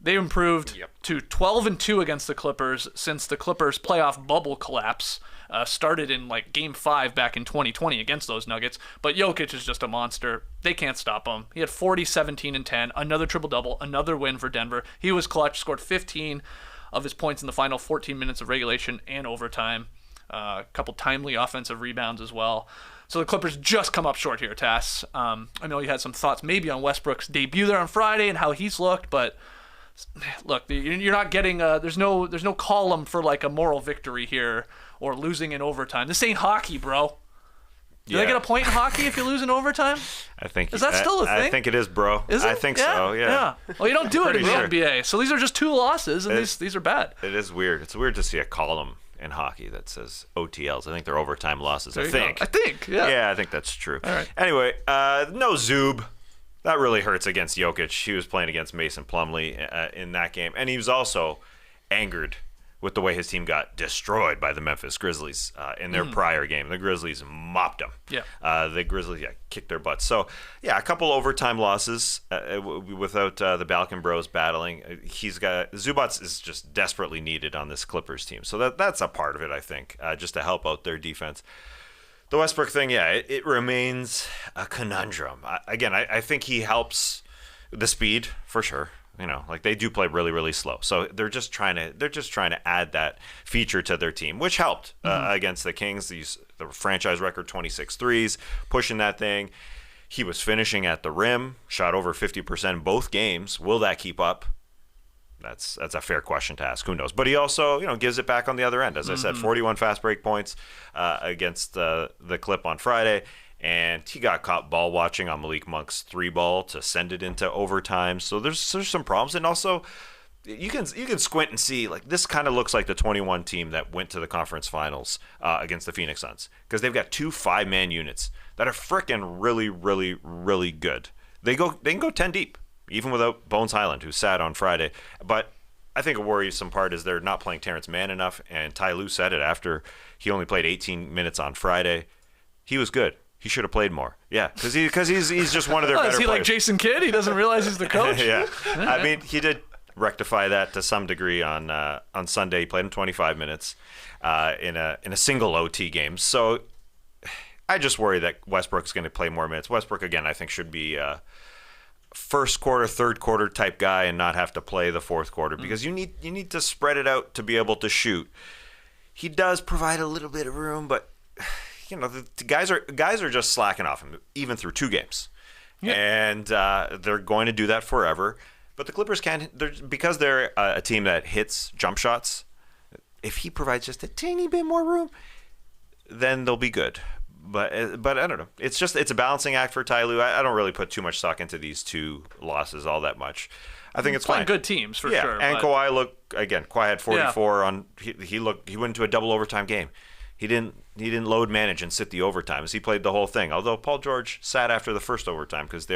They improved to 12-2 against the Clippers since the Clippers' playoff bubble collapse started in like Game 5 back in 2020 against those Nuggets. But Jokic is just a monster. They can't stop him. He had 40, 17, and 10, another triple-double, another win for Denver. He was clutch, scored 15 of his points in the final 14 minutes of regulation and overtime. A couple timely offensive rebounds as well. So the Clippers just come up short here, Tass. I know you had some thoughts maybe on Westbrook's debut there on Friday and how he's looked, but look, you're not getting there's no column for like a moral victory here or losing in overtime. This ain't hockey, bro. Do they get a point in hockey if you lose in overtime? I think is that still a thing? I think it is, bro. Is it? I think so. Yeah. Well, you don't do it in the sure. NBA, so these are just 2 losses, and these are bad. It is weird. It's weird to see a column in hockey that says OTLs. I think they're overtime losses. I think. Yeah. Yeah, I think that's true. All right. Anyway, no Zub. That really hurts against Jokic. He was playing against Mason Plumlee in that game, and he was also angered with the way his team got destroyed by the Memphis Grizzlies in their prior game. The Grizzlies mopped them. Yeah. The Grizzlies kicked their butts. So, a couple overtime losses without the Balkan Bros battling. Zubats is just desperately needed on this Clippers team. So that's a part of it, I think, just to help out their defense. The Westbrook thing, it remains a conundrum. I think he helps the speed for sure. They do play really, really slow. So they're just trying to add that feature to their team, which helped against the Kings. The franchise record 26 threes, pushing that thing. He was finishing at the rim, shot over 50% in both games. Will that keep up? That's a fair question to ask. Who knows? But he also, gives it back on the other end. As I said, 41 fast break points against the Clip on Friday. And he got caught ball watching on Malik Monk's 3-ball to send it into overtime. So there's some problems. And also, you can squint and see, like, this kind of looks like the 21 team that went to the conference finals against the Phoenix Suns. Because they've got 2 5-man units that are frickin' really, really, really good. They can go 10 deep, even without Bones Highland, who sat on Friday. But I think a worrisome part is they're not playing Terrence Mann enough. And Ty Lue said it after he only played 18 minutes on Friday. He was good. He should have played more. Yeah, because he's just one of their better players. Is he like Jason Kidd? He doesn't realize he's the coach? Yeah. I mean, he did rectify that to some degree on Sunday. He played in 25 minutes in a single OT game. So I just worry that Westbrook's going to play more minutes. Westbrook, again, I think should be first quarter, third quarter type guy and not have to play the fourth quarter because you need to spread it out to be able to shoot. He does provide a little bit of room, but the guys are just slacking off him even through 2 games, and they're going to do that forever. But the Clippers because they're a team that hits jump shots. If he provides just a teeny bit more room, then they'll be good. But I don't know. It's a balancing act for Ty Lue. I don't really put too much stock into these two losses all that much. I think it's playing fine. Good teams for sure. And but... Kawhi had 44 on. He went into a double overtime game. He didn't load manage and sit the overtimes. He played the whole thing. Although Paul George sat after the first overtime because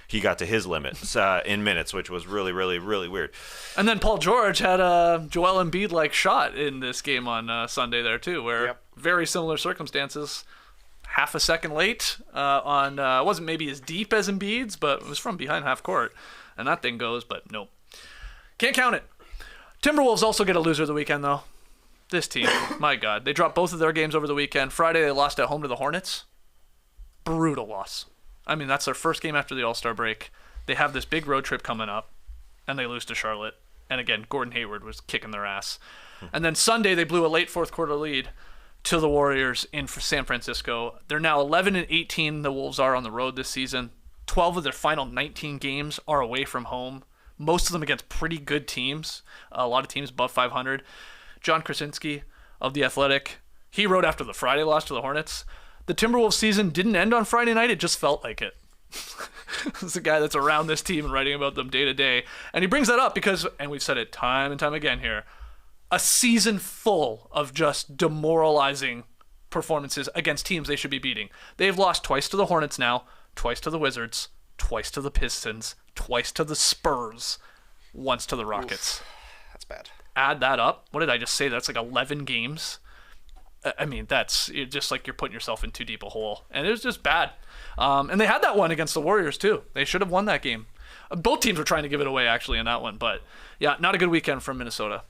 he got to his limits in minutes, which was really, really, really weird. And then Paul George had a Joel Embiid-like shot in this game on Sunday there too, where very similar circumstances. Half a second late on it wasn't maybe as deep as Embiid's, but it was from behind half court, and that thing goes. But nope, can't count it. Timberwolves also get a loser of the weekend though. This team, my God, they dropped both of their games over the weekend. Friday they lost at home to the Hornets. Brutal loss. I mean, that's their first game after the All-Star break. They have this big road trip coming up, and they lose to Charlotte. And again, Gordon Hayward was kicking their ass. And then Sunday they blew a late fourth quarter lead to the Warriors in San Francisco. They're now 11-18. The Wolves are on the road this season. 12 of their final 19 games are away from home. Most of them against pretty good teams. A lot of teams above 500. John Krasinski of The Athletic, he wrote after the Friday loss to the Hornets, the Timberwolves season didn't end on Friday night, it just felt like it. This is a guy that's around this team and writing about them day to day. And he brings that up because, and we've said it time and time again here, a season full of just demoralizing performances against teams they should be beating. They've lost twice to the Hornets now, twice to the Wizards, twice to the Pistons, twice to the Spurs, once to the Rockets. Oof, that's bad. Add that up. What did I just say? That's like 11 games. I mean, that's just like you're putting yourself in too deep a hole. And it was just bad. And they had that one against the Warriors, too. They should have won that game. Both teams were trying to give it away, actually, in that one. But, yeah, not a good weekend from Minnesota.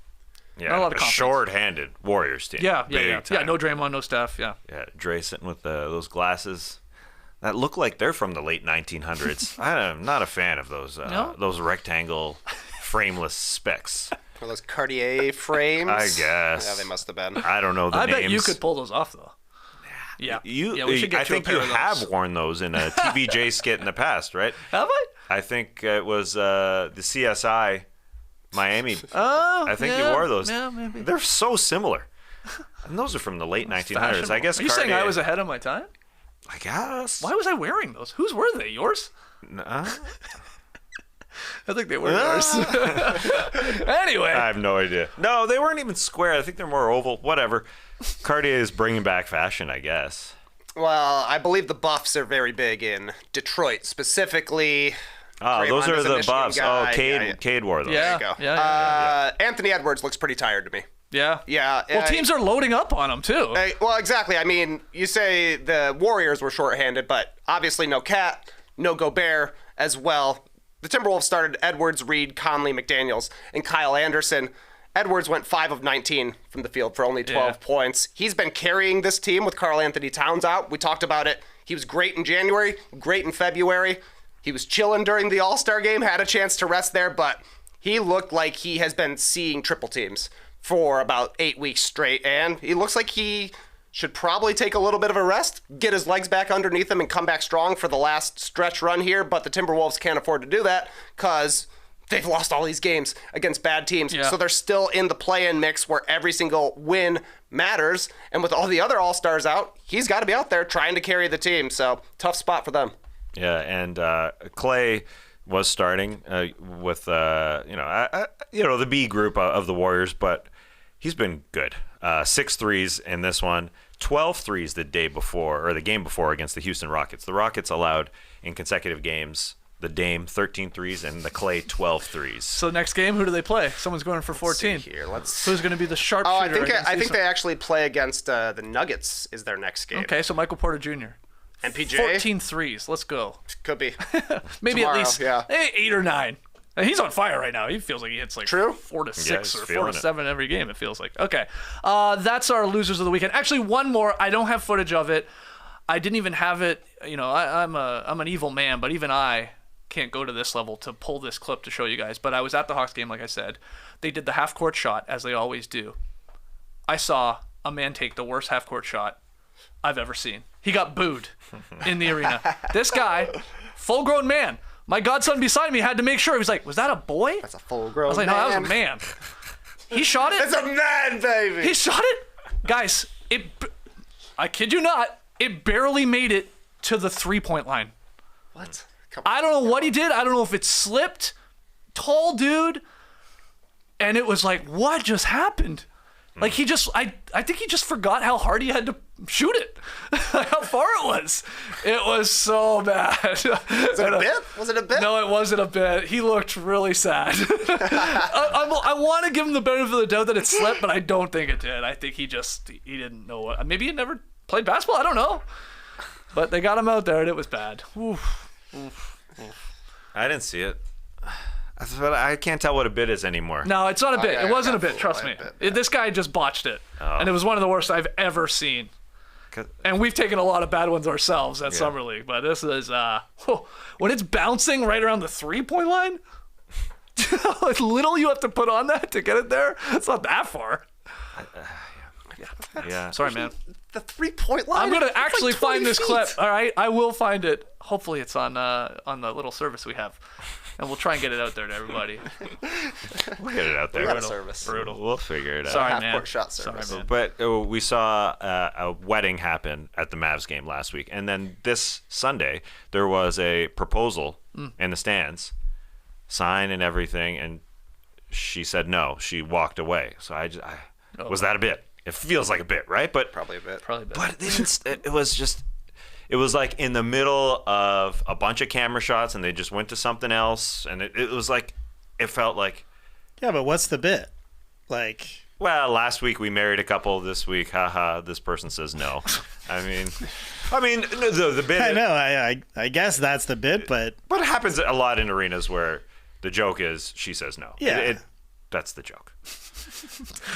Yeah, not a lot of confidence. Short-handed Warriors team. Yeah. Time. Yeah, no Draymond, no Steph, yeah. Yeah, Dre sitting with those glasses that look like they're from the late 1900s. I'm not a fan of those rectangle, frameless specs. Or those Cartier frames. I guess. Yeah, they must have been. I don't know the names. I bet you could pull those off, though. Yeah. We should get I think you a you pair of have those. worn those in a TVJ skit in the past, right? Have I? I think it was the CSI Miami. Oh, I think you wore those. Yeah, maybe. They're so similar. And those are from the late 1900s. I guess Are you saying Cartier- I was ahead of my time? I guess. Why was I wearing those? Whose were they? Yours? Nuh-uh. I think they were yours. Anyway. I have no idea. No, they weren't even square. I think they're more oval. Whatever. Cartier is bringing back fashion, I guess. Well, I believe the Buffs are very big in Detroit, specifically. Oh, those Draymond are is a the Michigan Buffs. guy. Oh, Cade, Yeah. Cade wore those. Yeah. There you go. Yeah. Anthony Edwards looks pretty tired to me. Yeah. Yeah. Well, teams are loading up on him, too. Well, exactly. I mean, you say the Warriors were shorthanded, but obviously no Cat, no Gobert as well. The Timberwolves started Edwards, Reed, Conley, McDaniels, and Kyle Anderson. Edwards went 5 of 19 from the field for only 12 points. He's been carrying this team with Karl Anthony Towns out. We talked about it. He was great in January, great in February. He was chilling during the All-Star game, had a chance to rest there, but he looked like he has been seeing triple teams for about 8 weeks straight, and he looks like he should probably take a little bit of a rest, get his legs back underneath him, and come back strong for the last stretch run here, but the Timberwolves can't afford to do that because they've lost all these games against bad teams. Yeah. So they're still in the play-in mix where every single win matters, and with all the other All-Stars out, he's got to be out there trying to carry the team, so tough spot for them. Yeah, and Clay was starting with the B group of the Warriors, but he's been good. 6 threes in this one, 12 threes the game before against the Houston Rockets. The Rockets allowed in consecutive games the Dame 13 threes and the Clay 12 threes. So next game, who do they play? Someone's going for 14. Let's see here. Who's going to be the sharpshooter? I think they actually play against the Nuggets is their next game. Okay, so Michael Porter Jr. And PJ? 14 threes. Let's go. Could be. Maybe Tomorrow, at least yeah. 8 or 9. And he's on fire right now. He feels like he hits like True. 4 to 6 he's or 4 feeling to it. 7 every game, it feels like. Okay. That's our losers of the weekend. Actually, one more. I don't have footage of it. I didn't even have it. You know, I'm an evil man, but even I can't go to this level to pull this clip to show you guys. But I was at the Hawks game, like I said. They did the half-court shot, as they always do. I saw a man take the worst half-court shot I've ever seen. He got booed in the arena. This guy, full-grown man, My godson beside me had to make sure. He was like, was that a boy? That's a full-grown I was like, no, that was a man. He shot it. It's a man, baby. He shot it. Guys, I kid you not, it barely made it to the 3-point line. What? I don't know what he did. I don't know if it slipped. Tall dude. And it was like, what just happened? Like I think he just forgot how hard he had to shoot it. How far it was. It was so bad. Was it a bit? Was it a bit? No, it wasn't a bit. He looked really sad. I want to give him the benefit of the doubt that it slipped, but I don't think it did. I think he didn't know what. Maybe he never played basketball. I don't know. But they got him out there, and it was bad. Oof. I didn't see it. But I can't tell what a bit is anymore. No, it's not a bit. yeah, It wasn't yeah, a bit. Trust me. bit, yeah. This guy just botched it, and it was one of the worst I've ever seen. And we've taken a lot of bad ones ourselves at Summer League, but this is when it's bouncing right around the 3-point line. How little you have to put on that to get it there. It's not that far. Yeah. Sorry, man. The 3-point line. I'm gonna It's actually like 20 find this feet. clip. All right, I will find it. Hopefully, it's on the little service we have, and we'll try and get it out there to everybody. We'll get it out there. We got a service. Brutal. We'll figure it out. Sorry, Half man. court shot service. Sorry, man. But we saw a wedding happen at the Mavs game last week. And then this Sunday, there was a proposal in the stands, sign and everything. And she said no. She walked away. So was that a bit? It feels like a bit, right? But Probably a bit. Probably. But it was like in the middle of a bunch of camera shots, and they just went to something else. And it was like, it felt like, Yeah, but what's the bit? Like, well, last week we married a couple. This week, haha, this person says no. I mean, the bit. I know, I guess that's the bit, but But it happens a lot in arenas where the joke is she says no. Yeah. That's the joke.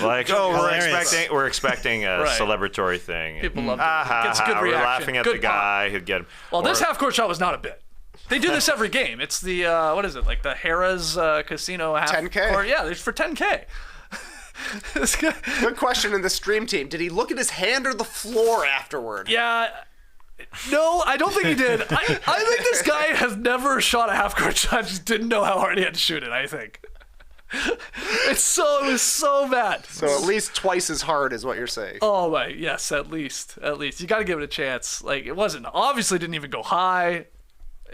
Like, Hilarious. we're expecting a Right. celebratory thing. People love it. Gets a good We're reaction. laughing at Good the guy who'd get. Well, this half-court shot was not a bit. They do this every game. It's the what is it, like the Harrah's Casino half 10K? court? Yeah, it's for 10K. This guy, Good question in the stream team. Did he look at his hand or the floor afterward? yeah. No, I don't think he did. I think this guy has never shot a half-court shot. Just didn't know how hard he had to shoot it. I think. It was so bad. So at least twice as hard is what you're saying. Oh my, yes, at least you got to give it a chance. Like it obviously didn't even go high.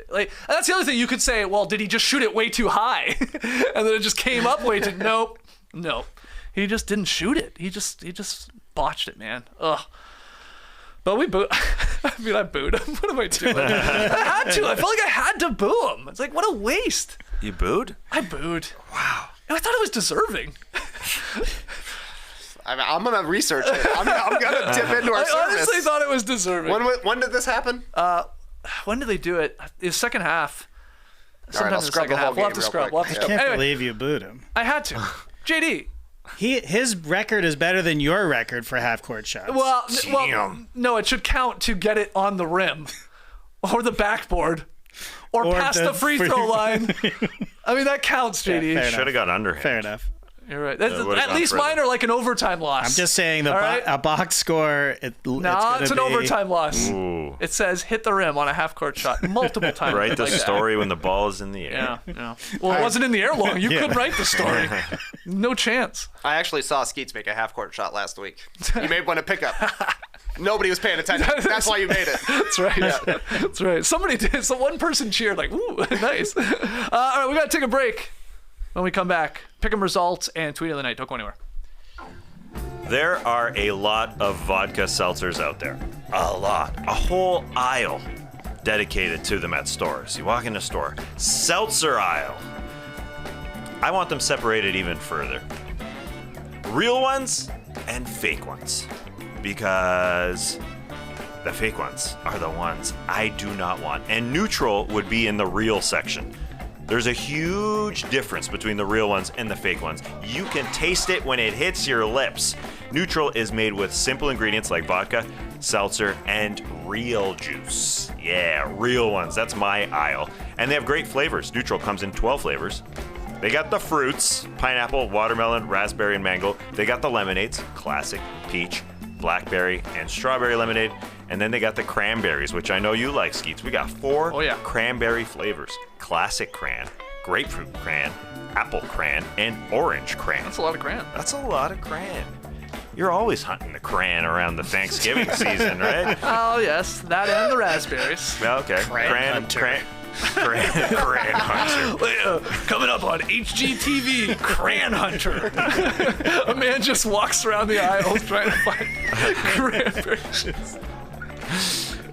Like that's the other thing you could say. Well, did he just shoot it way too high, and then it just came up way too? Nope. He just didn't shoot it. He just botched it, man. Ugh. But we booed. I booed him. What am I doing? I had to. I felt like I had to boo him. It's like what a waste. You booed? I booed. Wow. I thought it was deserving. I'm gonna research it. I'm gonna dip into our I service. honestly thought it was deserving. When did this happen? When did they do it? The second half. Sometime I'll in the scrub second the whole half. We'll have game to real scrub. quick. We'll have to I scrub. can't Anyway, believe you booed him. I had to. JD. His record is better than your record for half-court shots. Well, Damn. no, it should count to get it on the rim, or the backboard, or past the free throw line. I mean, that counts, JD. fair Should have got underhand. fair enough. You're right. would've At gone least further. mine are like an overtime loss. I'm just saying All right? a box score. No, it's an overtime loss. Ooh. It says hit the rim on a half-court shot multiple times. Write the like that. story when the ball is in the air. Yeah. Well, it wasn't in the air long. You couldn't write the story. No chance. I actually saw Skeets make a half-court shot last week. He made one to pick up. Nobody was paying attention. That's why you made it. That's right. That's right. Somebody did. So one person cheered like, "Ooh, nice." All right, we got to take a break. When we come back, pick 'em results and tweet of the night. Don't go anywhere. There are a lot of vodka seltzers out there. A lot. A whole aisle dedicated to them at stores. You walk in a store, seltzer aisle. I want them separated even further. Real ones and fake ones. Because the fake ones are the ones I do not want. And neutral would be in the real section. There's a huge difference between the real ones and the fake ones. You can taste it when it hits your lips. Neutral is made with simple ingredients like vodka, seltzer, and real juice. Yeah, real ones. That's my aisle. And they have great flavors. Neutral comes in 12 flavors. They got the fruits, pineapple, watermelon, raspberry, and mango. They got the lemonades, classic, peach, blackberry, and strawberry lemonade. And then they got the cranberries, which I know you like, Skeets. We got 4 cranberry flavors. Classic cran, grapefruit cran, apple cran, and orange cran. That's a lot of cran. That's a lot of cran. You're always hunting the cran around the Thanksgiving season, right? Oh, yes. That and the raspberries. Okay. Cran hunter. Coming up on HGTV, Cran Hunter. A man just walks around the aisles trying to find cranberries.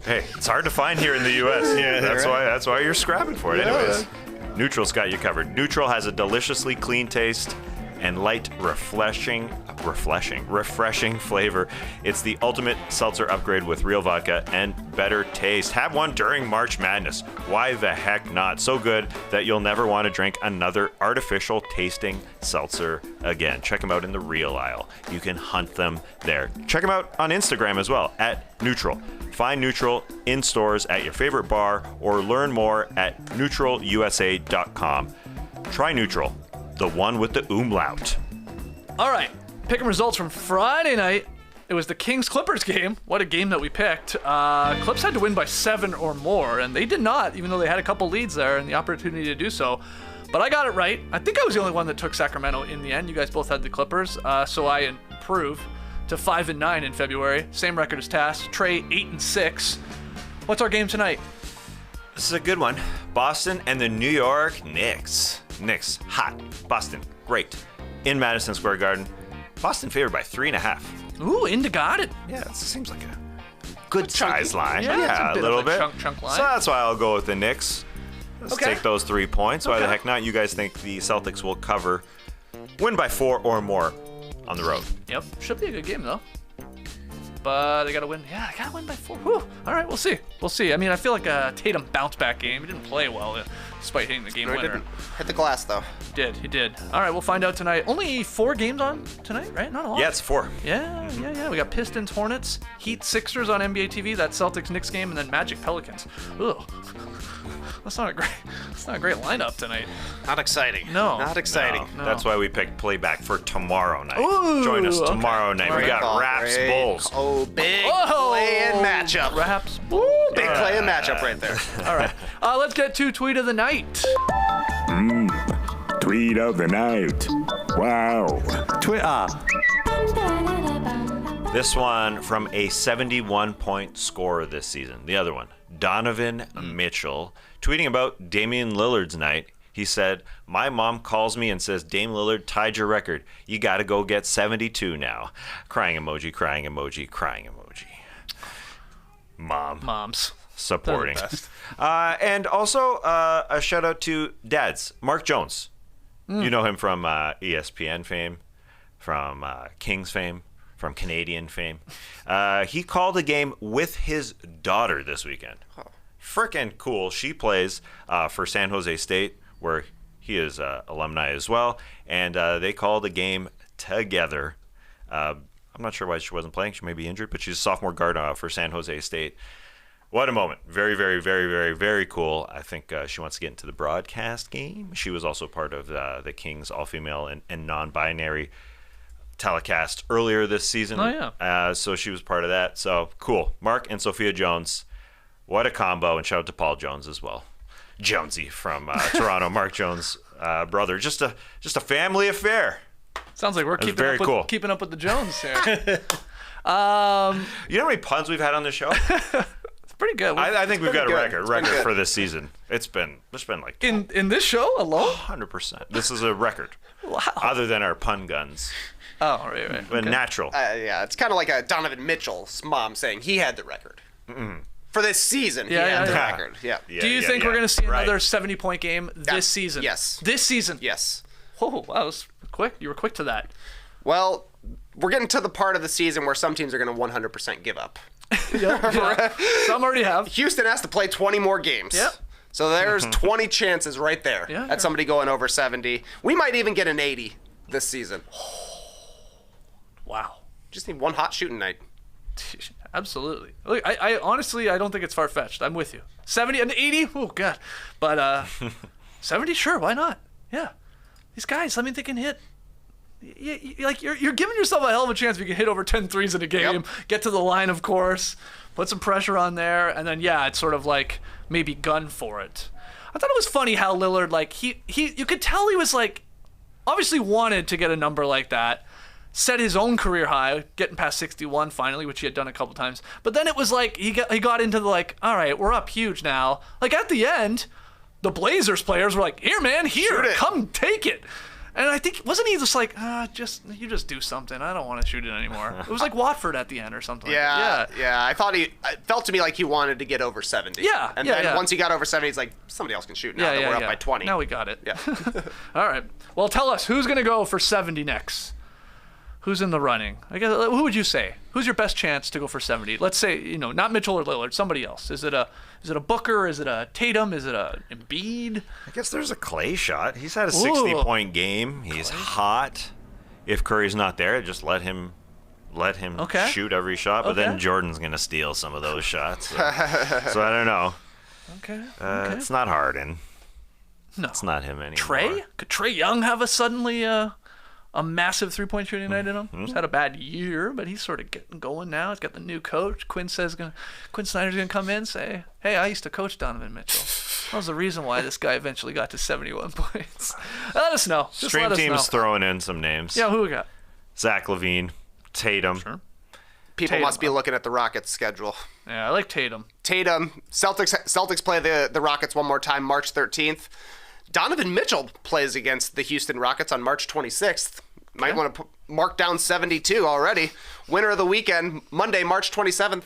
Hey, it's hard to find here in the U.S. Yeah, that's why you're scrapping for it. Anyways, Yeah. Neutral's got you covered. Neutral has a deliciously clean taste and light, refreshing flavor. It's the ultimate seltzer upgrade with real vodka and better taste. Have one during March Madness. Why the heck not? So good that you'll never want to drink another artificial tasting seltzer again. Check them out in the real aisle. You can hunt them there. Check them out on Instagram as well, at Neutral. Find Neutral in stores at your favorite bar or learn more at neutralusa.com. Try Neutral, the one with the umlaut. All right. Picking results from Friday night. It was the Kings-Clippers game. What a game that we picked. Clips had to win by 7 or more, and they did not, even though they had a couple leads there and the opportunity to do so. But I got it right. I think I was the only one that took Sacramento in the end. You guys both had the Clippers, so I improved to 5-9 in February. Same record as Tass. Trey, 8-6. What's our game tonight? This is a good one. Boston and the New York Knicks. Knicks, hot. Boston, great. In Madison Square Garden. Boston favored by 3.5. Ooh, Indy got it. Yeah, it seems like a good size line. Yeah, it's a little of a bit. Chunk line. So that's why I'll go with the Knicks. Let's Okay. take those 3 points. Why the Okay. heck not? You guys think the Celtics will cover, win by 4 or more on the road? Yep. Should be a good game, though. But they got to win. Yeah, they got to win by 4. Whew. All right, we'll see. We'll see. I mean, I feel like a Tatum bounce-back game. He didn't play well, despite hitting the game He winner. didn't hit the glass, though. He did. All right, we'll find out tonight. Only 4 games on tonight, right? Not a lot. Yeah, it's 4. Yeah. We got Pistons, Hornets, Heat, Sixers on NBA TV. That Celtics Knicks game, and then Magic Pelicans. Ugh. That's not a great lineup tonight. Not exciting. No. Not exciting. No. That's why we picked playback for tomorrow night. Ooh, Join us okay. tomorrow night. We Great got call. Raps Great. Bulls. Oh, big Whoa. play-in matchup. Raps. Big play-in matchup right there. All right. Let's get to tweet of the night. Tweet of the night. Wow. This one from a 71-point scorer this season. The other one, Donovan Mitchell, tweeting about Damian Lillard's night. He said, "My mom calls me and says, Dame Lillard tied your record. You got to go get 72 now." Crying emoji, crying emoji, crying emoji. Moms. Supporting. They're the best. And also a shout out to dads. Mark Jones. You know him from ESPN fame, from Kings fame, from Canadian fame. He called a game with his daughter this weekend. Frickin' cool. She plays for San Jose State, where he is alumni as well. And they called a game together. I'm not sure why she wasn't playing. She may be injured, but she's a sophomore guard for San Jose State. What a moment. Very, very, very, very, very cool. I think she wants to get into the broadcast game. She was also part of the Kings all-female and non-binary telecast earlier this season. Oh, yeah. So she was part of that. So cool. Mark and Sophia Jones. What a combo. And shout out to Paul Jones as well. Jonesy from Toronto. Mark Jones' brother. Just a family affair. Sounds like we're That's very cool. keeping up with the Jones here. You know how many puns we've had on the show? It's pretty good. I think we've got a good. It's been record good. for this season. There's been like in this show alone? 100%. This is a record. Wow. Other than our pun guns. Oh, right. But Okay. natural. Yeah, it's kind of like a Donovan Mitchell's mom saying he had the record. For this season, he Yeah, had the yeah. record. Yeah. Yeah, Do you yeah, think yeah. we're going to see Right. another 70-point game this season? Yes. This season? Yes. Whoa, that was quick. You were quick to that. Well, we're getting to the part of the season where some teams are going to 100% give up. Yeah. Some already have. Houston has to play 20 more games. Yep. So there's 20 chances right there Yeah, at somebody going over 70. We might even get an 80 this season. Wow. Just need one hot shooting night. Absolutely. Look, I honestly, I don't think it's far-fetched. I'm with you. 70 and 80? Oh, God. But 70, sure, why not? Yeah. These guys, I mean, they can hit. You're giving yourself a hell of a chance if you can hit over 10 threes in a game, Yep. get to the line, of course. Put some pressure on there, and then it's sort of like maybe gun for it. I thought it was funny how Lillard, like, you could tell he was like obviously wanted to get a number like that, set his own career high, getting past 61 finally, which he had done a couple times. But then it was like he got into the like, all right, we're up huge now. Like at the end, the Blazers players were like, here, man, come take it. And I think, wasn't he just like, you just do something. I don't want to shoot it anymore. It was like Watford at the end or something. Yeah. I thought it felt to me like he wanted to get over 70. Yeah. And then once he got over 70, he's like, somebody else can shoot now that we're up by 20. Now we got it. Yeah. All right. Well, tell us, who's going to go for 70 next? Who's in the running? I guess, who would you say? Who's your best chance to go for 70? Let's say, not Mitchell or Lillard, somebody else. Is it a Booker? Is it a Tatum? Is it a Embiid? I guess there's a Clay shot. He's had a 60-point game. He's hot. If Curry's not there, just let him shoot every shot. But then Jordan's going to steal some of those shots. So I don't know. Okay. It's not Harden. No. It's not him anymore. Trey? Could Trey Young have suddenly a massive three-point shooting night in him? He's had a bad year, but he's sort of getting going now. He's got the new coach. Quin Snyder's going to come in and say, hey, I used to coach Donovan Mitchell. That was the reason why this guy eventually got to 71 points. Let us know. Stream Team's throwing in some names. Yeah, who we got? Zach LaVine, Tatum. Sure. People must be looking at the Rockets' schedule. Yeah, I like Tatum. Celtics play the Rockets one more time March 13th. Donovan Mitchell plays against the Houston Rockets on March 26th. Might want to mark down 72 already. Winner of the weekend, Monday, March 27th.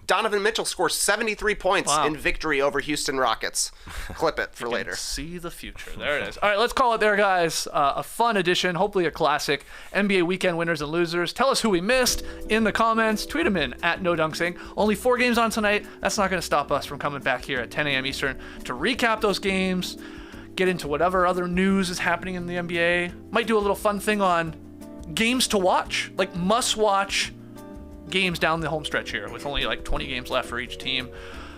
Donovan Mitchell scores 73 points in victory over Houston Rockets. Clip it for later. See the future. There it is. All right, let's call it there, guys. A fun edition, hopefully a classic. NBA weekend winners and losers. Tell us who we missed in the comments. Tweet them in @NoDunkSing. Only 4 games on tonight. That's not going to stop us from coming back here at 10 a.m. Eastern to recap those games, get into whatever other news is happening in the NBA. Might do a little fun thing on games to watch, like must-watch games down the home stretch here with only like 20 games left for each team.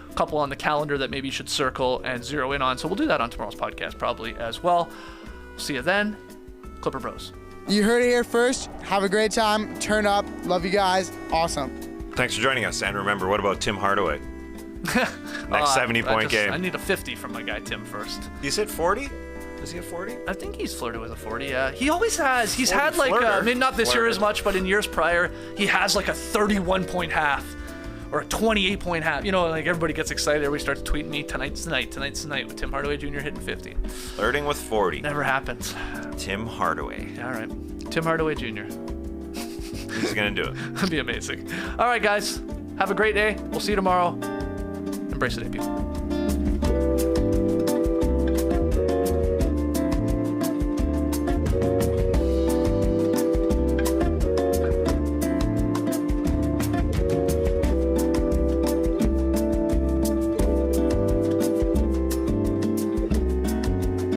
A couple on the calendar that maybe you should circle and zero in on. So we'll do that on tomorrow's podcast probably as well. See you then. Clipper Bros. You heard it here first. Have a great time. Turn up. Love you guys. Awesome. Thanks for joining us. And remember, what about Tim Hardaway? Next 70-point game. I need a 50 from my guy Tim first. He's hit 40? Is he at 40? I think he's flirted with a 40, yeah. He always has. He's had like, flirter. maybe not this year as much, but in years prior, he has like a 31-point half or a 28-point half. Like everybody gets excited. Everybody starts tweeting me, tonight's the night with Tim Hardaway Jr. hitting 50. Flirting with 40. Never happens. Tim Hardaway. All right. Tim Hardaway Jr. He's going to do it. That'd be amazing. All right, guys. Have a great day. We'll see you tomorrow. Embrace the day, people.